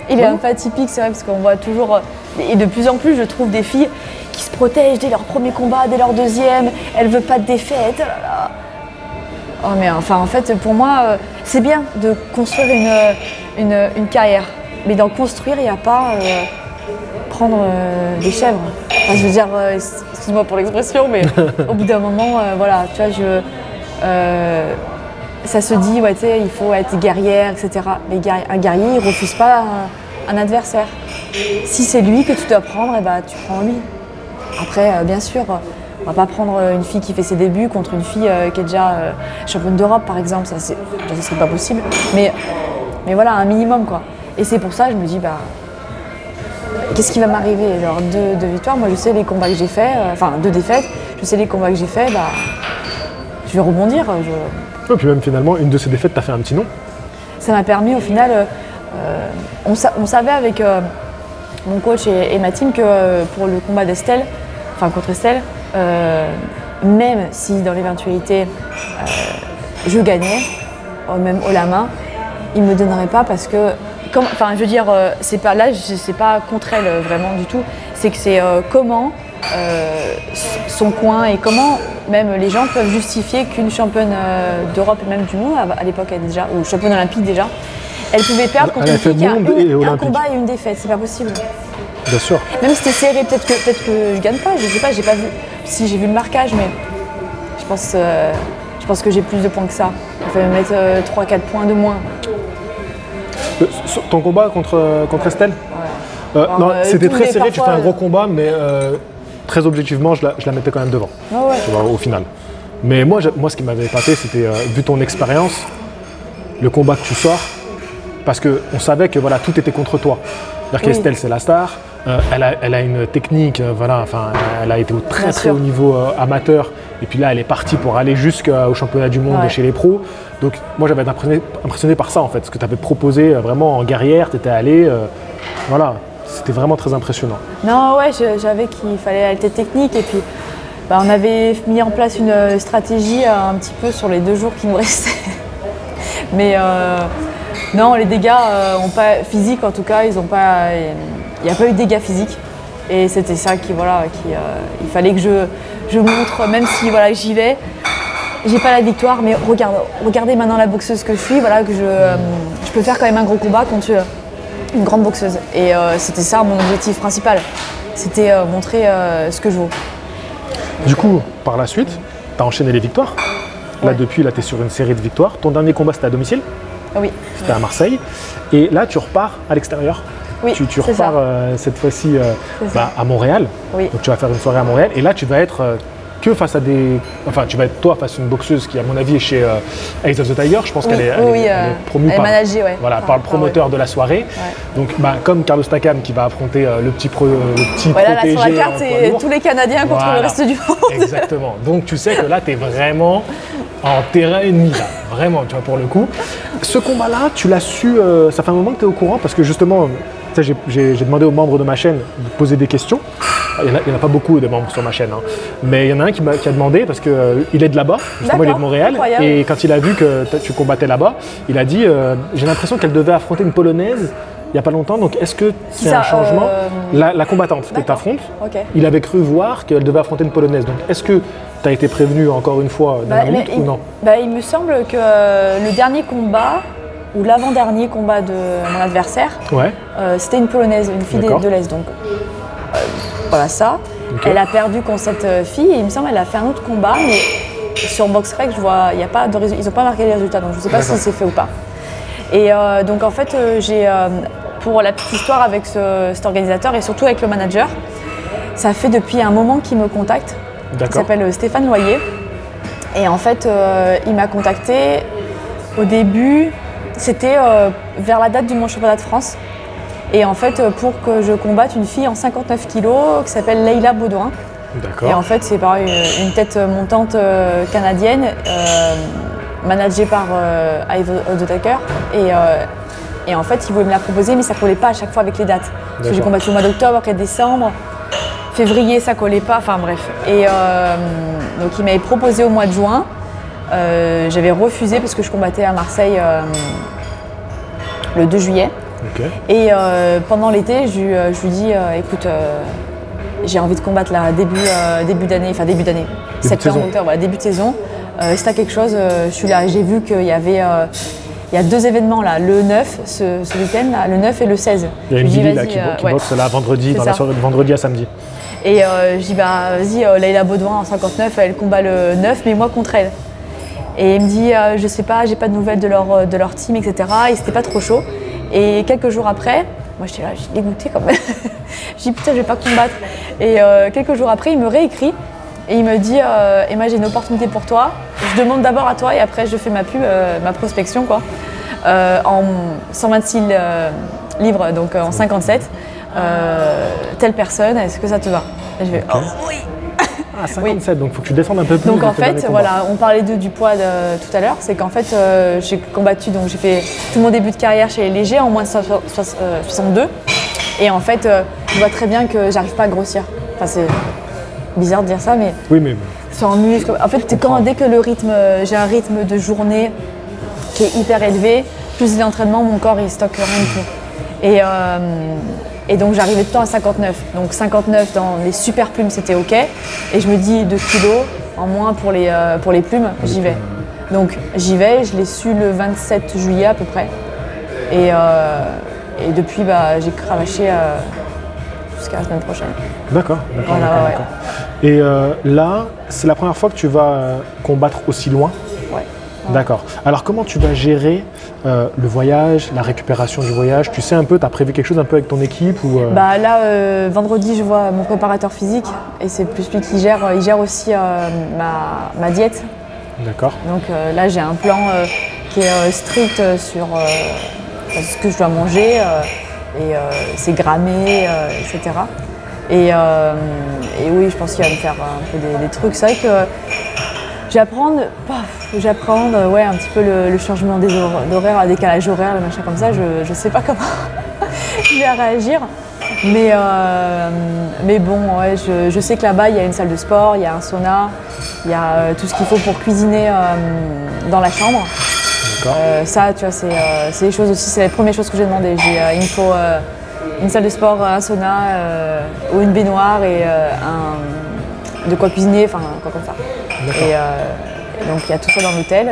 Il est un peu atypique, c'est vrai, parce qu'on voit toujours... Et de plus en plus, je trouve des filles qui se protègent dès leur premier combat, dès leur 2e, elles ne veulent pas de défaite, Oh mais enfin, en fait, pour moi, c'est bien de construire une carrière. Mais d'en construire, il n'y a pas... prendre des chèvres. Enfin, je veux dire, excuse-moi pour l'expression, mais au bout d'un moment, voilà, tu vois, ça se dit, ouais, tu sais, il faut être guerrière, etc. Mais un guerrier, il ne refuse pas un adversaire. Si c'est lui que tu dois prendre, tu prends lui. Après, bien sûr, on va pas prendre une fille qui fait ses débuts contre une fille qui est déjà championne d'Europe, par exemple. Ça, ne serait pas possible. Mais voilà, un minimum, quoi. Et c'est pour ça, je me dis, qu'est-ce qui va m'arriver? Genre 2 victoires, moi je sais les combats que j'ai faits, 2 défaites, je sais les combats que j'ai faits, je vais rebondir. Et puis même finalement, une de ces défaites t'a fait un petit nom. Ça m'a permis au final, on savait avec mon coach et ma team que pour le combat d'Estelle, contre Estelle, même si dans l'éventualité je gagnais, même haut la main, il ne me donnerait pas parce que je veux dire, c'est pas contre elle vraiment du tout. C'est que c'est comment son coin et comment même les gens peuvent justifier qu'une championne d'Europe et même du monde, à l'époque elle déjà, ou championne olympique déjà, elle pouvait perdre contre une fille qui a un combat et une défaite. C'est pas possible. Bien sûr. Même si c'était serré, peut-être que je gagne pas. Je sais pas, j'ai pas vu. Si j'ai vu le marquage, mais je pense que j'ai plus de points que ça. Il fallait me mettre 3-4 points de moins. Ton combat contre Estelle? Non, c'était très serré, tu fais un gros combat, mais très objectivement, je la mettais quand même devant, tu vois, au final. Mais moi, ce qui m'avait épaté, c'était, vu ton expérience, le combat que tu sors, parce qu'on savait que voilà, tout était contre toi. C'est-à-dire qu'Estelle, c'est la star, elle a une technique, elle a été au très haut niveau amateur, et puis là, elle est partie pour aller jusqu'au championnat du monde chez les pros. Donc moi, j'avais été impressionné par ça, en fait, ce que tu avais proposé vraiment en guerrière, tu étais allé, c'était vraiment très impressionnant. Non, ouais, j'avais qu'il fallait être technique, et puis on avait mis en place une stratégie un petit peu sur les 2 jours qui nous restaient. Mais non, les dégâts physiques, en tout cas, il n'y a pas eu de dégâts physiques. Et c'était ça il fallait que je montre, même si j'y vais, j'ai pas la victoire, mais regardez maintenant la boxeuse que je suis, que je peux faire quand même un gros combat contre une grande boxeuse. Et c'était ça mon objectif principal. C'était montrer ce que je vaux. Du coup, par la suite, tu as enchaîné les victoires. Là, Ouais. depuis, là, tu es sur une série de victoires. Ton dernier combat, c'était à domicile, Oui. c'était à Marseille. Et là, tu repars à l'extérieur. Oui, Tu c'est repars ça. cette fois-ci C'est ça. à Montréal. Oui. Donc, tu vas faire une soirée à Montréal. Et là, tu vas être que face à des. Enfin, tu vas être toi face à une boxeuse qui, à mon avis, est chez Eyes of the Tiger. Je pense Oui, qu'elle est, oui, elle est promue elle est par, managée, ouais. voilà, par le promoteur de la soirée. Donc, comme Carlos Takam qui va affronter le petit Voilà, là protégé sur la carte, en poids c'est lourd. tous les Canadiens contre Voilà. le reste du monde. Exactement. Donc tu sais que là, tu es vraiment en terrain ennemi, là. Vraiment, tu vois, pour le coup. Ce combat-là, tu l'as su, ça fait un moment que tu es au courant, parce que justement, tu sais, j'ai demandé aux membres de ma chaîne de poser des questions. Il n'y en a pas beaucoup de membres sur ma chaîne, hein. Mais il y en a un qui a demandé, parce qu'il est de là-bas, justement il est de D'accord, Montréal, incroyable. et quand il a vu que tu combattais là-bas, il a dit j'ai l'impression qu'elle devait affronter une Polonaise il n'y a pas longtemps, donc est-ce que c'est ça, un changement la combattante que tu D'accord. affrontes, Ok. il avait cru voir qu'elle devait affronter une Polonaise. Donc est-ce que tu as été prévenu encore une fois dans la lutte ou non? Il me semble que le dernier combat, ou l'avant-dernier combat de mon adversaire, Ouais. c'était une Polonaise, une fille D'accord. de l'Est. Donc voilà ça. Ok. Elle a perdu contre cette fille et il me semble qu'elle a fait un autre combat, mais sur BoxRec, je vois, il y a pas de ils n'ont pas marqué les résultats, donc je ne sais pas si D'accord. c'est fait ou pas. Et donc en fait, j'ai, pour la petite histoire avec cet organisateur et surtout avec le manager, ça fait depuis un moment qu'il me contacte. Il D'accord. s'appelle Stéphane Loyer. Et en fait, il m'a contacté au début, c'était vers la date de mon championnat de France. Et en fait, pour que je combatte une fille en 59 kilos qui s'appelle Leila Baudouin. D'accord. Et en fait, c'est pareil, une tête montante canadienne, managée par Eyes of the Tiger. Et en fait, ils voulaient me la proposer, mais ça collait pas à chaque fois avec les dates. Parce que j'ai D'accord. combattu au mois d'octobre, après décembre, février, ça collait pas, enfin bref. Et donc, ils m'avaient proposé au mois de juin. J'avais refusé parce que je combattais à Marseille le 2 juillet. Ok. Et pendant l'été, je lui dis écoute, j'ai envie de combattre là, début d'année, de septembre, saison. octobre, voilà, début de saison. Si t'as quelque chose, je suis là. J'ai vu qu'il y avait il y a 2 événements là, le 9 ce week-end, là, le 9 et le 16. Il y a une Je lui dis, Billy là, vas-y, qui ouais. boxe là vendredi, C'est dans la ça. soirée de vendredi à samedi. Et je dis bah vas-y, Leila Baudouin en 59, elle combat le 9, mais moi contre elle. Et il me dit je sais pas, j'ai pas de nouvelles de leur team, etc. Et c'était pas trop chaud. Et quelques jours après, moi j'étais là, j'ai dégoûté quand même. Je dis putain, je vais pas combattre. Et quelques jours après, il me réécrit et il me dit Emma, j'ai une opportunité pour toi. Je demande d'abord à toi et après je fais ma pub, ma prospection quoi. En 126 livres, donc en 57. Telle personne, est-ce que ça te va? Et je vais oh oui. Ah, 57, donc il faut que tu descendes un peu plus. Donc de en tes derniers fait, combats. voilà, on parlait du poids tout à l'heure, c'est qu'en fait j'ai combattu, donc j'ai fait tout mon début de carrière chez les légers en moins de 62. Et en fait, je vois très bien que j'arrive pas à grossir. Enfin, c'est bizarre de dire ça, mais Oui, mais c'est en muscle. En fait, dès que le rythme, j'ai un rythme de journée qui est hyper élevé, plus l'entraînement, mon corps il stocke rien du tout. Et donc j'arrivais tout le temps à 59. Donc 59 dans les super plumes c'était ok. Et je me dis 2 kilos en moins pour les plumes, j'y vais. Donc j'y vais, je l'ai su le 27 juillet à peu près. Et depuis j'ai cravaché jusqu'à la semaine prochaine. d'accord. Voilà, d'accord, ouais. d'accord. Et là, c'est la première fois que tu vas combattre aussi loin. Ouais. D'accord. Alors comment tu vas gérer le voyage, la récupération du voyage? Tu sais un peu, tu as prévu quelque chose un peu avec ton équipe ou Là, vendredi, je vois mon préparateur physique et c'est plus lui qui gère. Il gère aussi ma diète. D'accord. Donc là, j'ai un plan qui est strict sur ce que je dois manger et c'est grammé, etc. Et oui, je pense qu'il va me faire un peu des trucs. C'est vrai que j'apprends ouais, un petit peu le changement des d'horaire, le décalage horaire, le machin comme ça. Je sais pas comment je vais réagir. Mais bon, ouais, je sais que là-bas, il y a une salle de sport, il y a un sauna, il y a tout ce qu'il faut pour cuisiner dans la chambre. D'accord. Ça, tu vois, c'est les choses aussi, c'est les premières choses que j'ai demandé. Il me faut une salle de sport, un sauna ou une baignoire et de quoi cuisiner, enfin quoi comme ça. Et donc il y a tout ça dans l'hôtel.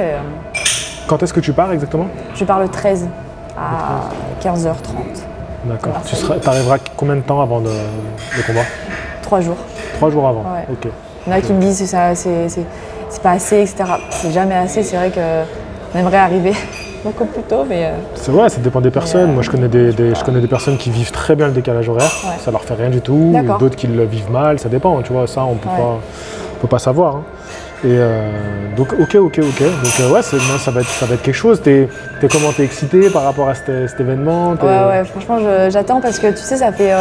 Quand est-ce que tu pars exactement? Je pars le 13 à 15h30. D'accord. Tu arriveras combien de temps avant le combat? 3 jours. 3 jours avant. Ouais. Ok. Il y en a qui me disent que c'est pas assez, etc. C'est jamais assez. C'est vrai qu'on aimerait arriver beaucoup plus tôt, mais. C'est vrai, ça dépend des personnes. Moi, je connais des personnes qui vivent très bien le décalage horaire. Ouais. Ça leur fait rien du tout. D'autres qui le vivent mal. Ça dépend. Tu vois, ça, on peut pas savoir. Hein. Et donc, ok. Donc, ouais, ça va être quelque chose. T'es excité par rapport à cet événement? Ouais, franchement, j'attends parce que tu sais, ça fait,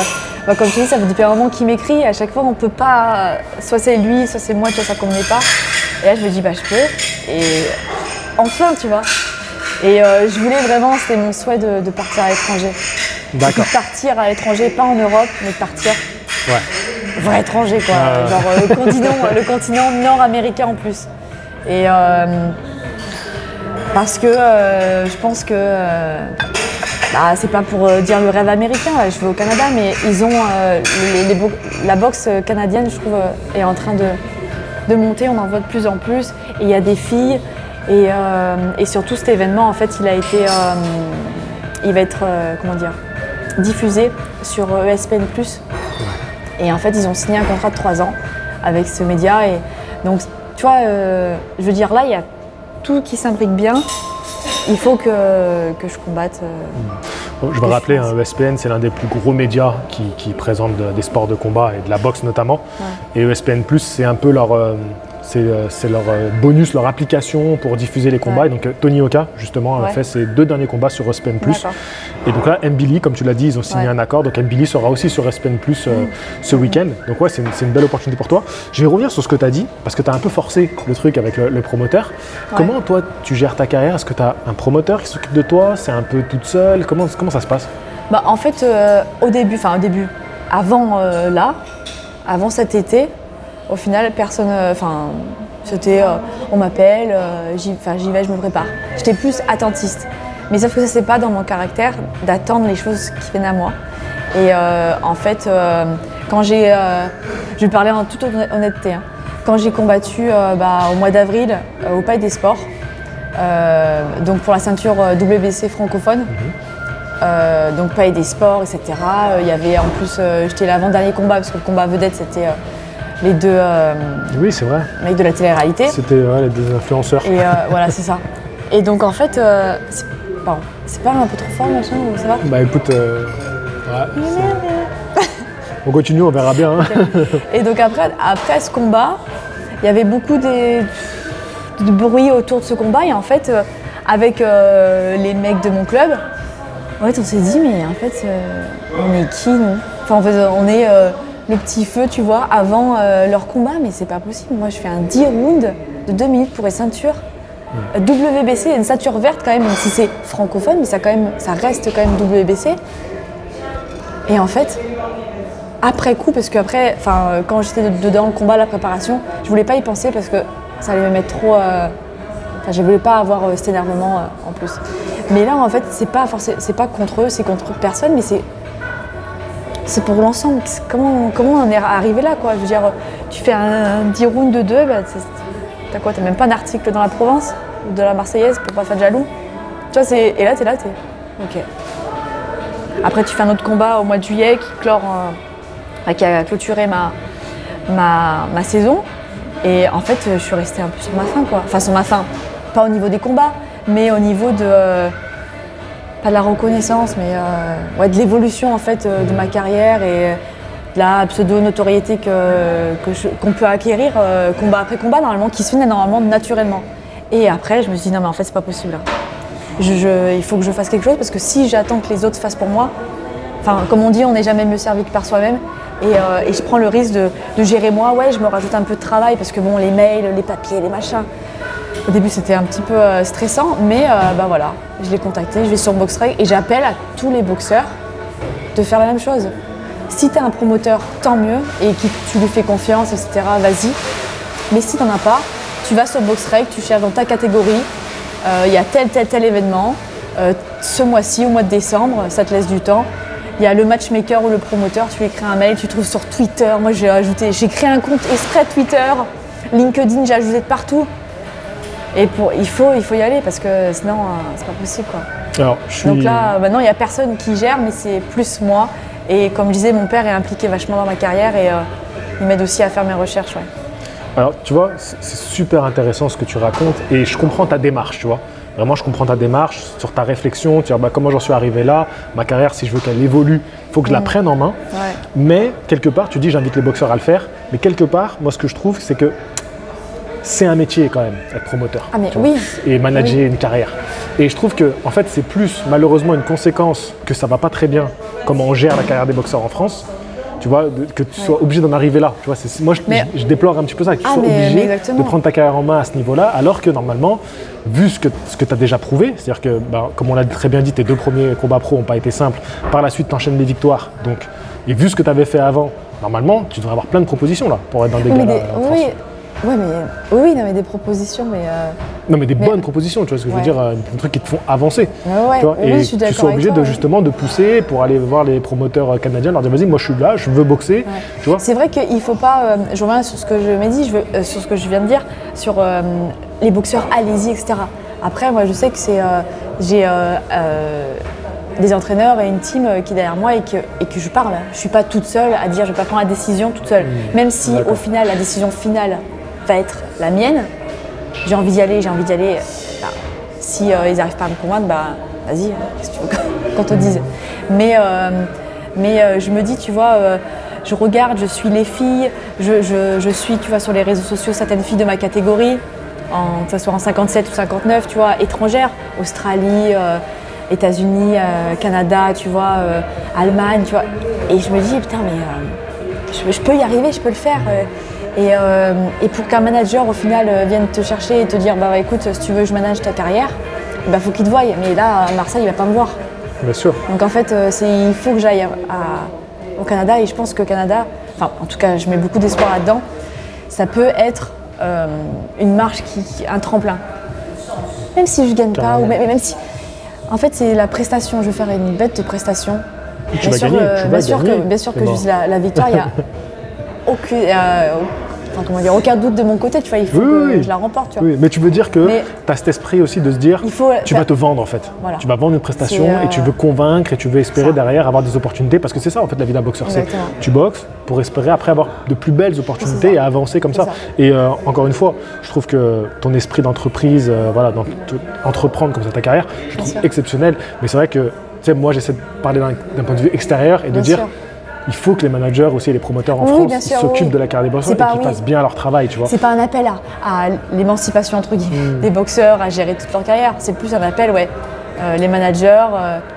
comme tu dis, ça fait depuis un moment qu'il m'écrit. À chaque fois, on peut pas, soit c'est lui, soit c'est moi, tu vois, ça convenait pas. Et là, je me dis, je peux. Et enfin, tu vois. Et je voulais vraiment, c'était mon souhait de partir à l'étranger. D'accord. De partir à l'étranger, pas en Europe, mais de partir. Ouais. Vrai étranger, quoi. Genre le continent nord-américain en plus. Et parce que je pense que c'est pas pour dire le rêve américain, là, je vais au Canada, mais ils ont la boxe canadienne, je trouve, est en train de monter. On en voit de plus en plus. Et il y a des filles. Et surtout cet événement, en fait, il va être diffusé sur ESPN+. Et en fait, ils ont signé un contrat de 3 ans avec ce média. Et donc, tu vois, je veux dire, là, il y a tout qui s'imbrique bien. Il faut que je combatte. Je vais rappeler, ESPN, c'est l'un des plus gros médias qui présente des sports de combat et de la boxe notamment. Ouais. Et ESPN+, c'est un peu leur bonus, leur application pour diffuser les combats. Ouais. Et donc Tony Oka, justement, a fait ses 2 derniers combats sur ESPN+. Et donc là, Mbili, comme tu l'as dit, ils ont signé un accord. Donc Mbili sera aussi sur ESPN+, ce week-end. Donc ouais, c'est une belle opportunité pour toi. Je vais revenir sur ce que tu as dit, parce que tu as un peu forcé le truc avec le promoteur. Ouais. Comment, toi, tu gères ta carrière? Est-ce que tu as un promoteur qui s'occupe de toi? C'est un peu toute seule? Comment ça se passe? En fait, au début, avant cet été, au final, personne, c'était, on m'appelle, j'y vais, je me prépare. J'étais plus attentiste. Mais sauf que ça, c'est pas dans mon caractère d'attendre les choses qui viennent à moi. Et en fait, quand je vais parler en toute honnêteté, hein, quand j'ai combattu au mois d'avril au Palais des Sports, donc pour la ceinture WBC francophone, donc Palais des Sports, etc. Il y avait en plus, j'étais l'avant-dernier combat parce que le combat vedette, c'était les 2 oui, c'est vrai. mecs de la télé-réalité. C'était les 2 influenceurs. Et voilà, c'est ça. Et donc en fait, c'est pas un peu trop fort, machin, ou ça va? Écoute, on continue, on verra bien. Hein. Okay. Et donc après ce combat, il y avait beaucoup de bruit autour de ce combat. Et en fait, avec les mecs de mon club, en fait, on s'est dit, mais en fait, on est qui, nous? Enfin, en fait, on est le petit feu, tu vois, avant leur combat, mais c'est pas possible. Moi, je fais un 10 rounds de 2 minutes pour une ceinture. WBC, une ceinture verte quand même si c'est francophone, mais ça reste quand même WBC. Et en fait, après coup, parce qu'après, quand j'étais dedans le combat, la préparation, je voulais pas y penser parce que ça allait me mettre trop. Je voulais pas avoir cet énervement en plus. Mais là, en fait, c'est pas contre eux, c'est contre personne, mais c'est pour l'ensemble. Comment on est arrivé là, quoi? Je veux dire, tu fais un 10 rounds de 2, t'as quoi? T'as même pas un article dans la Provence ou de la Marseillaise pour pas faire de jaloux. Tu vois, et là, t'es là, ok. Après, tu fais un autre combat au mois de juillet qui a clôturé ma saison. Et en fait, je suis restée un peu sur ma faim, quoi. Enfin, sur ma faim. Pas au niveau des combats, mais au niveau pas de la reconnaissance, mais de l'évolution, en fait, de ma carrière et de la pseudo-notoriété qu'on peut acquérir combat après combat, normalement, qui se fait normalement naturellement. Et après, je me suis dit, non, mais en fait, c'est pas possible. Il faut que je fasse quelque chose parce que si j'attends que les autres fassent pour moi, comme on dit, on n'est jamais mieux servi que par soi-même. Et je prends le risque de gérer moi. Ouais, je me rajoute un peu de travail parce que bon, les mails, les papiers, les machins. Au début, c'était un petit peu stressant, mais voilà, je l'ai contacté, je vais sur BoxRec et j'appelle à tous les boxeurs de faire la même chose. Si tu as un promoteur, tant mieux, et que tu lui fais confiance, etc., vas-y. Mais si tu n'en as pas, tu vas sur BoxRec, tu cherches dans ta catégorie, il y a tel événement, ce mois-ci, au mois de décembre, ça te laisse du temps. Il y a le matchmaker ou le promoteur, tu lui écris un mail, tu trouves sur Twitter. Moi, j'ai créé un compte exprès Twitter, LinkedIn, j'ai ajouté de partout. Et il faut y aller parce que sinon, c'est pas possible, quoi. Alors, Donc là, maintenant, il n'y a personne qui gère, mais c'est plus moi. Et comme je disais, mon père est impliqué vachement dans ma carrière et il m'aide aussi à faire mes recherches. Ouais. Alors, tu vois, c'est super intéressant ce que tu racontes et je comprends ta démarche, tu vois. Vraiment, je comprends ta démarche sur ta réflexion, tu vois, comment j'en suis arrivé là, ma carrière, si je veux qu'elle évolue, il faut que je la prenne en main. Ouais. Mais quelque part, tu dis j'invite les boxeurs à le faire, mais quelque part, moi ce que je trouve, c'est que c'est un métier quand même, être promoteur. Ah mais oui. Et manager une carrière. Et je trouve que en fait, c'est plus malheureusement une conséquence que ça va pas très bien comment on gère la carrière des boxeurs en France. Tu vois, que tu sois obligé d'en arriver là. Tu vois, moi, je déplore un petit peu ça, que tu sois obligé de prendre ta carrière en main à ce niveau-là, alors que normalement, vu ce que tu as déjà prouvé, c'est-à-dire que, comme on l'a très bien dit, tes 2 premiers combats pro n'ont pas été simples, par la suite, tu enchaînes les victoires. Donc, et vu ce que tu avais fait avant, normalement, tu devrais avoir plein de propositions là, pour être dans des galas en France. Ouais, oui, non, mais des propositions, mais. Non, mais des bonnes propositions, tu vois ce que je veux dire, des trucs qui te font avancer. Ouais, tu vois, oui, et je suis d'accord. Tu sois obligé justement de pousser pour aller voir les promoteurs canadiens, leur dire vas-y, moi je suis là, je veux boxer. Tu vois. C'est vrai qu'il ne faut pas. Je reviens sur ce que je m'ai dit, sur ce que je viens de dire, sur les boxeurs, allez-y, etc. Après, moi je sais que j'ai des entraîneurs et une team qui est derrière moi et que je parle. Je ne suis pas toute seule à dire je ne vais pas prendre la décision toute seule. Même si au final, la décision finale va être la mienne, j'ai envie d'y aller. Si ils n'arrivent pas à me convaincre, vas-y, qu'est-ce que tu veux qu'on te dise. Mais je me dis, tu vois, je regarde, je suis les filles, je suis, tu vois, sur les réseaux sociaux certaines filles de ma catégorie, que ce soit en 57 ou 59, tu vois, étrangères, Australie, États-Unis, Canada, tu vois, Allemagne, tu vois. Et je me dis, putain, mais je peux y arriver, je peux le faire. Et pour qu'un manager, au final, vienne te chercher et te dire, écoute, si tu veux que je manage ta carrière, faut qu'il te voie. Mais là, à Marseille, il va pas me voir. Bien sûr. Donc en fait, il faut que j'aille au Canada et je pense que Canada, enfin en tout cas, je mets beaucoup d'espoir là-dedans, ça peut être une marche, un tremplin. Même si je gagne pas, ou même si... En fait, c'est la prestation, je vais faire une bête de prestation. Tu vas gagner, bien sûr que juste la victoire, il y a aucun doute de mon côté, tu vois, il faut que je la remporte. Tu vois. Oui, mais tu veux dire que tu as cet esprit aussi de se dire, tu vas te vendre en fait. Voilà. Tu vas vendre une prestation et tu veux convaincre et tu veux espérer derrière avoir des opportunités parce que c'est ça en fait la vie d'un boxeur. C'est tu boxes pour espérer après avoir de plus belles opportunités et avancer comme ça. Et encore une fois, je trouve que ton esprit d'entreprise, entreprendre comme ça ta carrière, je trouve exceptionnel. Mais c'est vrai que moi j'essaie de parler d'un point de vue extérieur et de dire il faut que les managers aussi et les promoteurs en France s'occupent de la carrière des boxeurs et qu'ils fassent bien leur travail, tu vois. C'est pas un appel à l'émancipation entre guillemets des boxeurs, à gérer toute leur carrière. C'est plus un appel, les managers,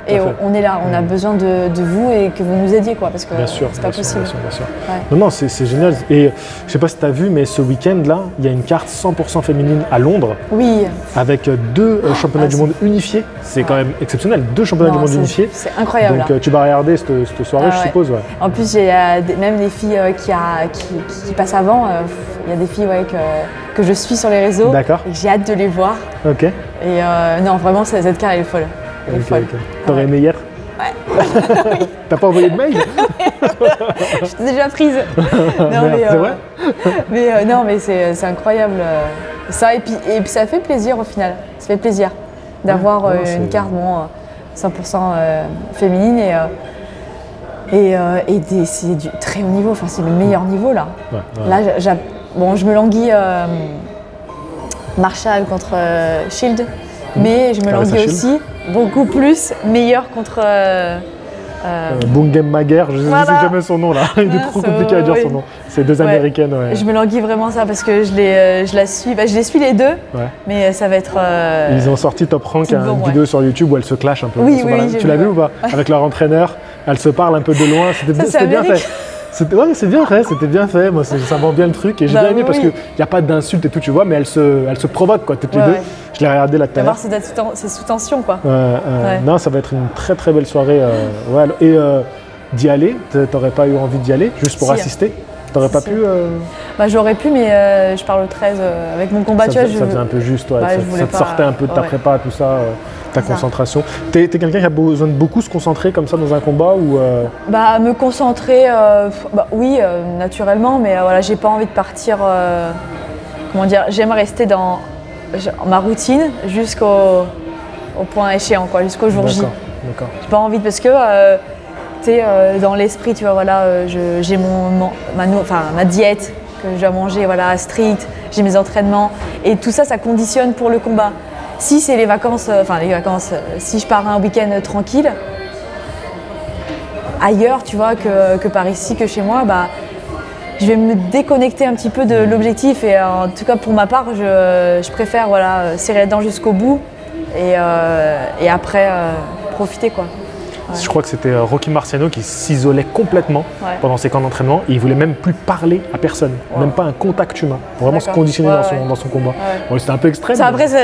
et on est là, on a besoin de vous et que vous nous aidiez, quoi, parce que c'est pas possible. Bien sûr. Ouais. Non, c'est génial. Et je sais pas si tu as vu, mais ce week-end là, il y a une carte 100% féminine à Londres. Oui. Avec 2 championnats du monde unifiés. C'est quand même exceptionnel, 2 championnats du monde unifiés. C'est incroyable. Donc tu vas regarder cette soirée, je suppose. Ouais. En plus, il y a même des filles qui passent avant. Il y a des filles que je suis sur les réseaux. D'accord. Et j'ai hâte de les voir. Ok. Et non, vraiment, cette carte, elle est folle. Okay. T'aurais aimé y être? Ouais. T'as pas envoyé de mail? Je t'ai déjà prise. C'est vrai? Mais c'est incroyable. Ça, et puis ça fait plaisir au final. Ça fait plaisir d'avoir une carte 100% féminine et c'est du très haut niveau. Enfin, c'est le meilleur niveau là. Ouais. Là, je me languis Marshall contre Shield. Mais je me languis aussi beaucoup plus meilleur contre Bungem Maguire, je ne sais jamais son nom là, il est trop compliqué à dire son nom. C'est 2 américaines. Ouais. Je me languis vraiment ça parce que je la suis, je les suis les 2, mais ça va être. Ils ont sorti Top Rank une vidéo sur YouTube où elles se clashent un peu. Oui, tu l'as vu ou pas? Avec leur entraîneur, elles se parlent un peu de loin, c'était bien fait. C'est bien fait, moi ça vend bien le truc et j'ai bien aimé parce qu'il n'y a pas d'insultes et tout, tu vois, mais elles se provoquent quoi, toutes les 2. Je l'ai regardé là tout à l'heure. C'est sous tension quoi. Non, ça va être une très très belle soirée. Et d'y aller, t'aurais pas eu envie d'y aller juste pour assister? T'aurais pas pu J'aurais pu, mais je parle le 13 avec mon combat. Ça faisait un peu juste, ça te sortait un peu de ta prépa, tout ça. Ta concentration. T'es quelqu'un qui a besoin de beaucoup se concentrer comme ça dans un combat ou me concentrer, oui, naturellement, mais j'ai pas envie de partir. J'aime rester dans ma routine au point échéant, quoi, jusqu'au jour J. D'accord. J'ai pas envie parce que dans l'esprit, tu vois, voilà, j'ai ma diète que je dois manger, voilà, stricte, j'ai mes entraînements et tout ça, ça conditionne pour le combat. Si c'est les vacances, si je pars un week-end tranquille, ailleurs, tu vois, que par ici, que chez moi, bah, je vais me déconnecter un petit peu de l'objectif et en tout cas pour ma part, je préfère voilà, serrer les dents jusqu'au bout et après profiter, quoi. Ouais. Je crois que c'était Rocky Marciano qui s'isolait complètement pendant ses camps d'entraînement et il voulait même plus parler à personne, même pas un contact humain, pour vraiment se conditionner dans son combat. Bon, c'était un peu extrême. Ça, après, ça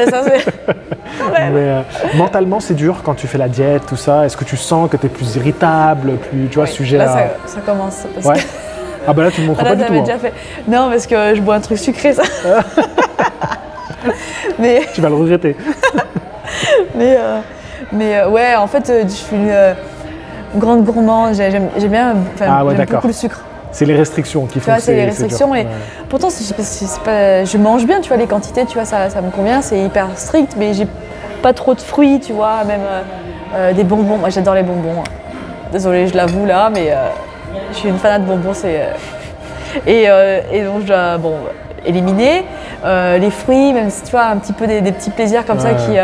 mais mentalement, c'est dur quand tu fais la diète, tout ça. Est-ce que tu sens que tu es plus irritable, plus, tu vois, sujet là, à... ça commence. Parce que... Ah bah là, tu ne montres pas du tout. Déjà fait. Non, parce que je bois un truc sucré, ça. Mais... Tu vas le regretter. Mais ouais, en fait, je suis une grande gourmande, j'aime bien j'aime beaucoup le sucre. C'est les restrictions qui font que c'est les restrictions et pourtant je mange bien, tu vois, les quantités, tu vois, ça me convient, c'est hyper strict, mais j'ai pas trop de fruits, tu vois, même des bonbons. Moi, j'adore les bonbons. Désolée, je l'avoue là, mais je suis une fanat de bonbons, et donc je dois éliminer les fruits, même si tu vois un petit peu des petits plaisirs comme ça qui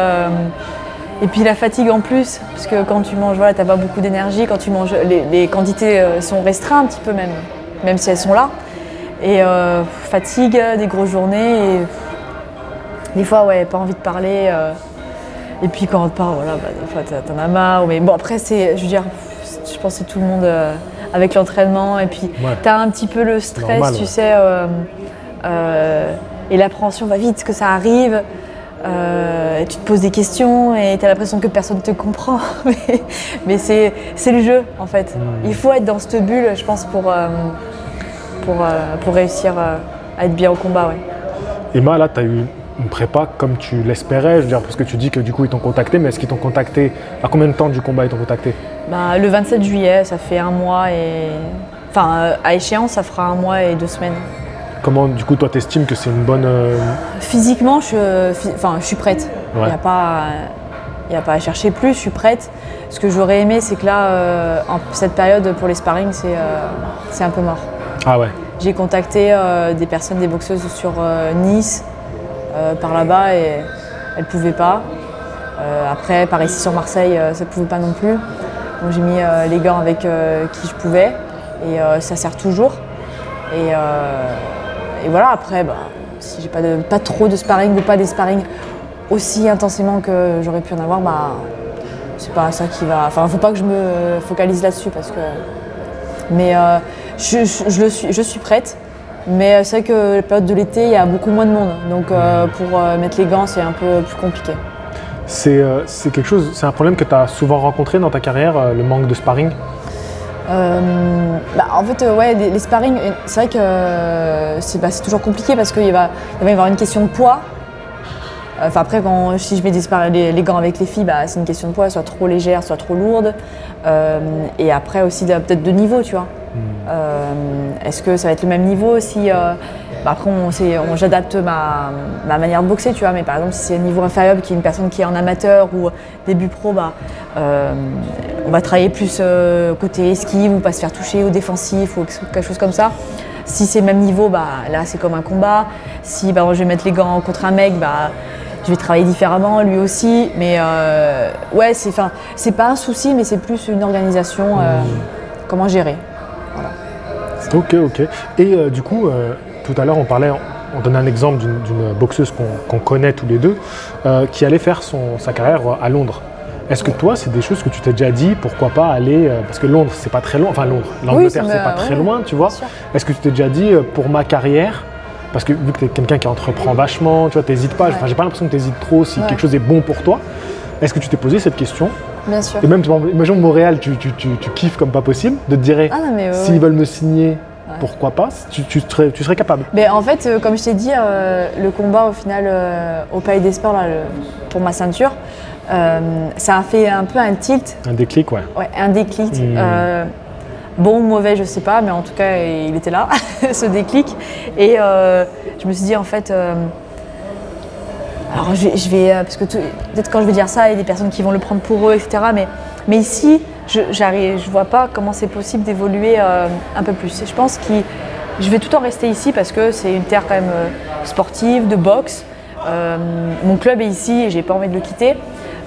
et puis la fatigue en plus, parce que quand tu manges, voilà, t'as pas beaucoup d'énergie, quand tu manges, les quantités sont restreintes un petit peu même si elles sont là. Et fatigue, des grosses journées, et des fois, pas envie de parler. Et puis quand on te parle, voilà, des fois t'en as marre. Mais bon, après, je veux dire, je pense que c'est tout le monde avec l'entraînement. Et puis t'as un petit peu le stress, normal, tu sais, et l'appréhension va vite, que ça arrive. Tu te poses des questions et tu as l'impression que personne ne te comprend. mais c'est le jeu, en fait. Il faut être dans cette bulle, je pense, pour réussir à être bien au combat. Emma, là, tu as eu une prépa comme tu l'espérais, je veux dire, parce que tu dis que du coup, ils t'ont contacté, mais est-ce qu'ils t'ont contacté à combien de temps du combat ils t'ont contacté? Le 27 juillet, ça fait un mois et... Enfin, à échéance, ça fera 1 mois et 2 semaines. Comment, du coup, toi, t'estimes que c'est une bonne... Physiquement, je suis prête. Il n'y a pas à chercher plus, je suis prête. Ce que j'aurais aimé, c'est que là, en cette période, pour les sparring, c'est un peu mort. Ah ouais. J'ai contacté des boxeuses sur Nice, par là-bas, et elles ne pouvaient pas. Après, par ici sur Marseille, ça ne pouvait pas non plus. Donc j'ai mis les gants avec qui je pouvais, et ça sert toujours. Et voilà, après, si j'ai pas trop de sparring ou pas des sparring aussi intensément que j'aurais pu en avoir, c'est pas ça qui va... Enfin, faut pas que je me focalise là-dessus parce que... Mais je suis prête, mais c'est vrai que la période de l'été, il y a beaucoup moins de monde. Donc pour mettre les gants, c'est un peu plus compliqué. C'est un problème que tu as souvent rencontré dans ta carrière, le manque de sparring? En fait, les sparring, c'est vrai que c'est toujours compliqué parce qu'il va y avoir une question de poids. Après, si je mets les gants avec les filles, c'est une question de poids, soit trop légère, soit trop lourde. Et après aussi peut-être de niveau, tu vois. Est-ce que ça va être le même niveau si après j'adapte ma manière de boxer, tu vois, mais par exemple si c'est un niveau inférieur, qui est une personne qui est en amateur ou début pro, on va travailler plus côté esquive ou pas se faire toucher ou défensif ou quelque chose comme ça. Si c'est le même niveau, là c'est comme un combat. Si je vais mettre les gants contre un mec, je vais travailler différemment, lui aussi. Mais c'est pas un souci, mais c'est plus une organisation, comment gérer. Voilà. Ok. Et du coup, tout à l'heure on donnait un exemple d'une boxeuse qu'on connaît tous les deux, qui allait faire sa carrière à Londres. Est-ce que toi, c'est des choses que tu t'es déjà dit, pourquoi pas aller, parce que Londres, c'est pas très loin, enfin Londres, l'Angleterre, c'est pas très loin, tu vois. Est-ce que tu t'es déjà dit, pour ma carrière, parce que vu que tu es quelqu'un qui entreprend vachement, tu vois, t'hésites pas, j'ai pas l'impression que tu hésites trop si quelque chose est bon pour toi. Est-ce que tu t'es posé cette question? Bien sûr. Et même, imagine Montréal, tu kiffes comme pas possible, de te dire, s'ils veulent me signer, pourquoi pas, tu serais capable. Mais en fait, comme je t'ai dit, le combat au final au Palais des Sports, là, pour ma ceinture, ça a fait un peu un tilt. Un déclic, ouais. Ouais, un déclic. Bon ou mauvais, je sais pas, mais en tout cas, il était là, ce déclic. Et je me suis dit, en fait, Alors je vais parce que peut-être quand je vais dire ça, il y a des personnes qui vont le prendre pour eux, etc. Mais ici, je vois pas comment c'est possible d'évoluer un peu plus. Et je pense que je vais tout le temps rester ici parce que c'est une terre quand même sportive, de boxe. Mon club est ici et j'ai pas envie de le quitter.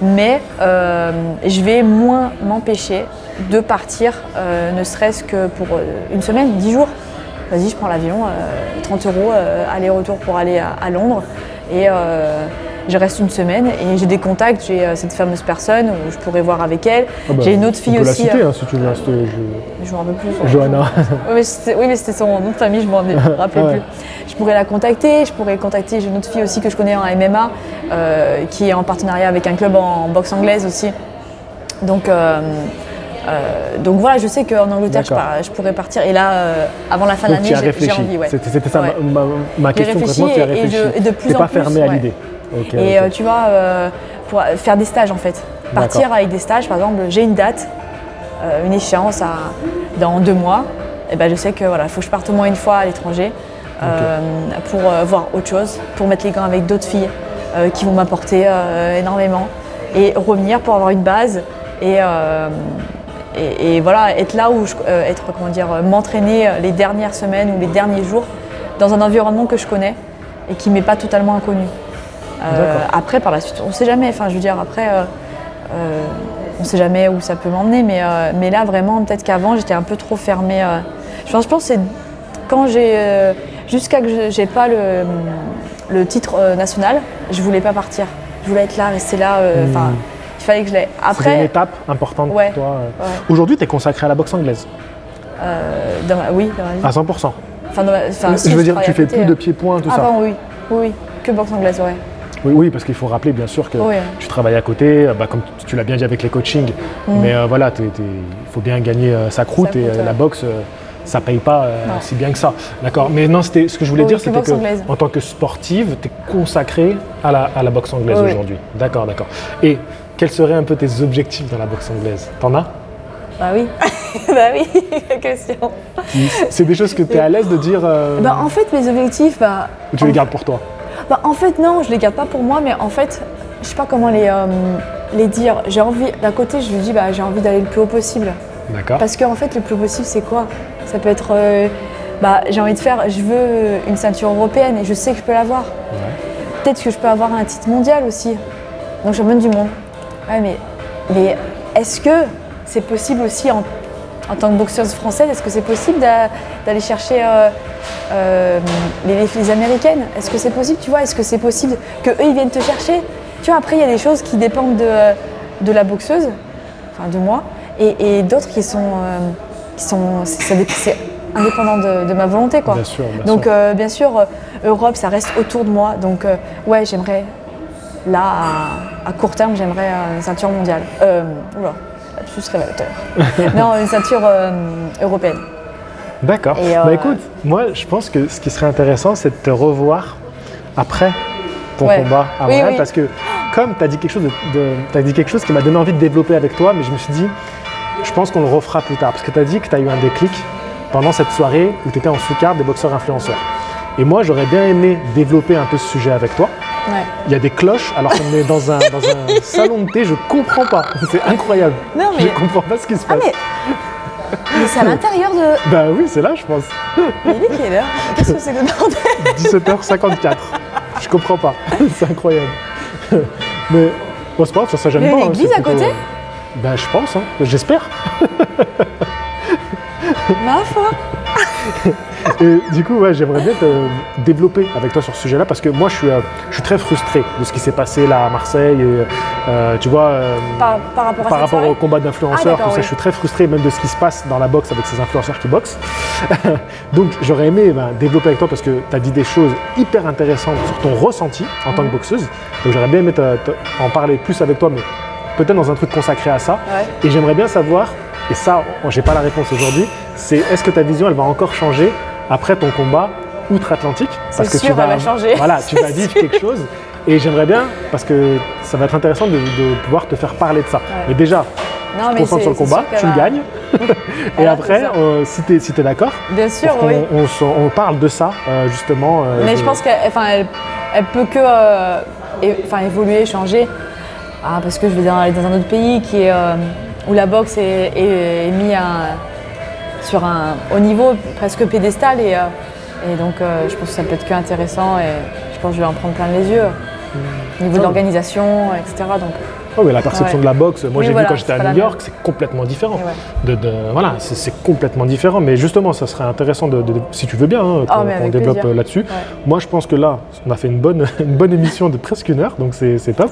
Mais je vais moins m'empêcher de partir, ne serait-ce que pour une semaine, 10 jours. Vas-y, je prends l'avion, 30 €, aller-retour pour aller à Londres. Et je reste une semaine et j'ai des contacts, j'ai cette fameuse personne où je pourrais voir avec elle. Ah bah, j'ai une autre fille on peut aussi. La citer, si tu veux. Je me rappelle plus. Johanna. Oui, mais c'était son nom de famille, je me rappelle plus. Je pourrais la contacter, j'ai une autre fille aussi que je connais en MMA qui est en partenariat avec un club en boxe anglaise aussi. Donc voilà, je sais qu'en Angleterre, je pourrais partir. Et là, avant la fin de l'année, j'ai envie. Ouais. C'était ça ma question. J'ai réfléchi et de plus en plus. T'es pas fermé à l'idée. Et tu vois, pour faire des stages en fait. Partir avec des stages, par exemple, j'ai une date, une échéance dans 2 mois. Et ben, je sais que voilà, faut que je parte au moins une fois à l'étranger pour voir autre chose, pour mettre les gants avec d'autres filles qui vont m'apporter énormément. Et revenir pour avoir une base. Et voilà, être là où m'entraîner les dernières semaines ou les derniers jours dans un environnement que je connais et qui m'est pas totalement inconnu. Après, par la suite, on ne sait jamais. Enfin, je veux dire, après, on ne sait jamais où ça peut m'emmener. Mais là, vraiment, peut-être qu'avant, j'étais un peu trop fermée. Je pense que c'est quand jusqu'à que j'ai pas le titre national, je voulais pas partir. Je voulais être là, rester là. Il fallait que je l'aie. Après, c'est une étape importante pour toi. Ouais. Aujourd'hui, tu es consacré à la boxe anglaise. Oui, dans ma vie. À 100%. Je veux dire, tu fais plus de pieds-points, tout ça. Oui, que boxe anglaise, ouais. Oui, parce qu'il faut rappeler bien sûr que tu travailles à côté, comme tu l'as bien dit avec les coachings, mais voilà, il faut bien gagner sa croûte et la boxe, ça paye pas si bien que ça. D'accord. Mais non, ce que je voulais dire, c'était qu'en tant que sportive, tu es consacrée à la boxe anglaise aujourd'hui. D'accord. Et quels seraient un peu tes objectifs dans la boxe anglaise? T'en as? Bah oui, bah oui, question. C'est des choses que tu es à l'aise de dire En fait, mes objectifs, ou tu les gardes pour toi? En fait, non, je les garde pas pour moi, mais en fait, je sais pas comment les dire. J'ai envie, d'un côté, je lui dis, j'ai envie d'aller le plus haut possible. D'accord. Parce qu'en fait, le plus haut possible, c'est quoi? Ça peut être, j'ai envie de je veux une ceinture européenne et je sais que je peux l'avoir. Ouais. Peut-être que je peux avoir un titre mondial aussi. Donc, championne du monde. Ouais, mais est-ce que c'est possible aussi en tant que boxeuse française, est-ce que c'est possible d'aller chercher les Américaines? Est-ce que c'est possible, tu vois? Est-ce que c'est possible qu'eux, ils viennent te chercher? Tu vois, après, il y a des choses qui dépendent de la boxeuse, enfin de moi, et d'autres qui c'est indépendant de ma volonté, quoi. Bien sûr. Donc, bien sûr, Europe, ça reste autour de moi. Donc, j'aimerais, là, à court terme, j'aimerais une ceinture mondiale. Plus révélateur. Non, une ceinture européenne. D'accord. Écoute, moi je pense que ce qui serait intéressant, c'est de te revoir après ton combat à Montréal, parce que comme tu as dit quelque chose qui m'a donné envie de développer avec toi, mais je me suis dit, je pense qu'on le refera plus tard, parce que tu as dit que tu as eu un déclic pendant cette soirée où tu étais en sous-carte des boxeurs influenceurs. Et moi, j'aurais bien aimé développer un peu ce sujet avec toi. Ouais. Il y a des cloches alors qu'on est dans un salon de thé, je comprends pas. C'est incroyable. Non, mais... Je comprends pas ce qui se passe. Mais c'est à l'intérieur de... Bah oui, c'est là, je pense. Mais il est quelle heure? Qu'est-ce que c'est que le bordel? 17h54. Je comprends pas. C'est incroyable. Mais bon, c'est pas grave, ça gêne pas. Il y a une église à côté? Ben je pense, j'espère. Ma foi. Et du coup, j'aimerais bien te développer avec toi sur ce sujet-là parce que moi, je suis très frustré de ce qui s'est passé là à Marseille. Et, tu vois, par rapport au combat d'influenceurs, tout ça, je suis très frustré même de ce qui se passe dans la boxe avec ces influenceurs qui boxent. Donc, j'aurais aimé développer avec toi parce que tu as dit des choses hyper intéressantes sur ton ressenti en tant que boxeuse. Donc, j'aurais bien aimé en parler plus avec toi, mais peut-être dans un truc consacré à ça. Ouais. Et j'aimerais bien savoir, et ça, j'ai pas la réponse aujourd'hui, c'est est-ce que ta vision, elle va encore changer après ton combat outre-Atlantique, parce que tu vas changer. Voilà, tu vas vivre quelque chose. Et j'aimerais bien, parce que ça va être intéressant de pouvoir te faire parler de ça. Ouais. Mais déjà, tu te concentres sur le combat, tu le gagnes. Et après, si tu es d'accord, bien sûr, on parle de ça, justement. Mais je pense qu'elle peut que évoluer, changer. Parce que je vais aller dans un autre pays où la boxe est mise sur un haut niveau, presque pédestal. Et donc, je pense que ça peut être qu'intéressant et je pense que je vais en prendre plein les yeux. Au niveau de l'organisation, etc. Donc, oh, mais la perception de la boxe, moi j'ai vu quand j'étais à New York, même. c'est complètement différent. Voilà, c'est complètement différent. Mais justement, ça serait intéressant, si tu veux bien, qu'on développe là-dessus. Moi, je pense que là, on a fait une bonne émission de presque 1 heure, donc c'est top.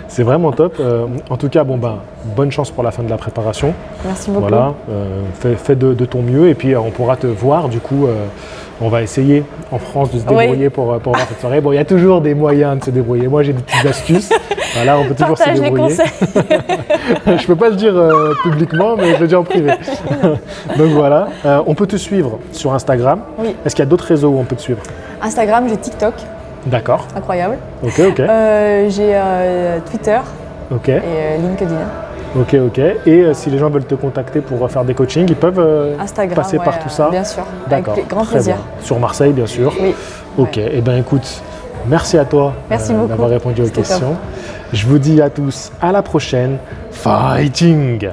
C'est vraiment top. En tout cas, bonne chance pour la fin de la préparation. Merci beaucoup. Voilà, fais de ton mieux et puis on pourra te voir du coup. On va essayer en France de se débrouiller pour voir cette soirée. Bon, il y a toujours des moyens de se débrouiller. Moi, j'ai des petites astuces. Voilà, on peut toujours se débrouiller. Je ne peux pas le dire publiquement, mais je le dis en privé. Donc voilà, on peut te suivre sur Instagram. Oui. Est-ce qu'il y a d'autres réseaux où on peut te suivre? Instagram, j'ai TikTok. D'accord. Incroyable. Ok. J'ai Twitter et LinkedIn. Ok. Et si les gens veulent te contacter pour faire des coachings, ils peuvent passer par tout ça? Bien sûr, d'accord, avec grand plaisir. Sur Marseille, bien sûr? Oui. Ok, et écoute, merci à toi d'avoir répondu aux questions. Je vous dis à tous à la prochaine. Fighting.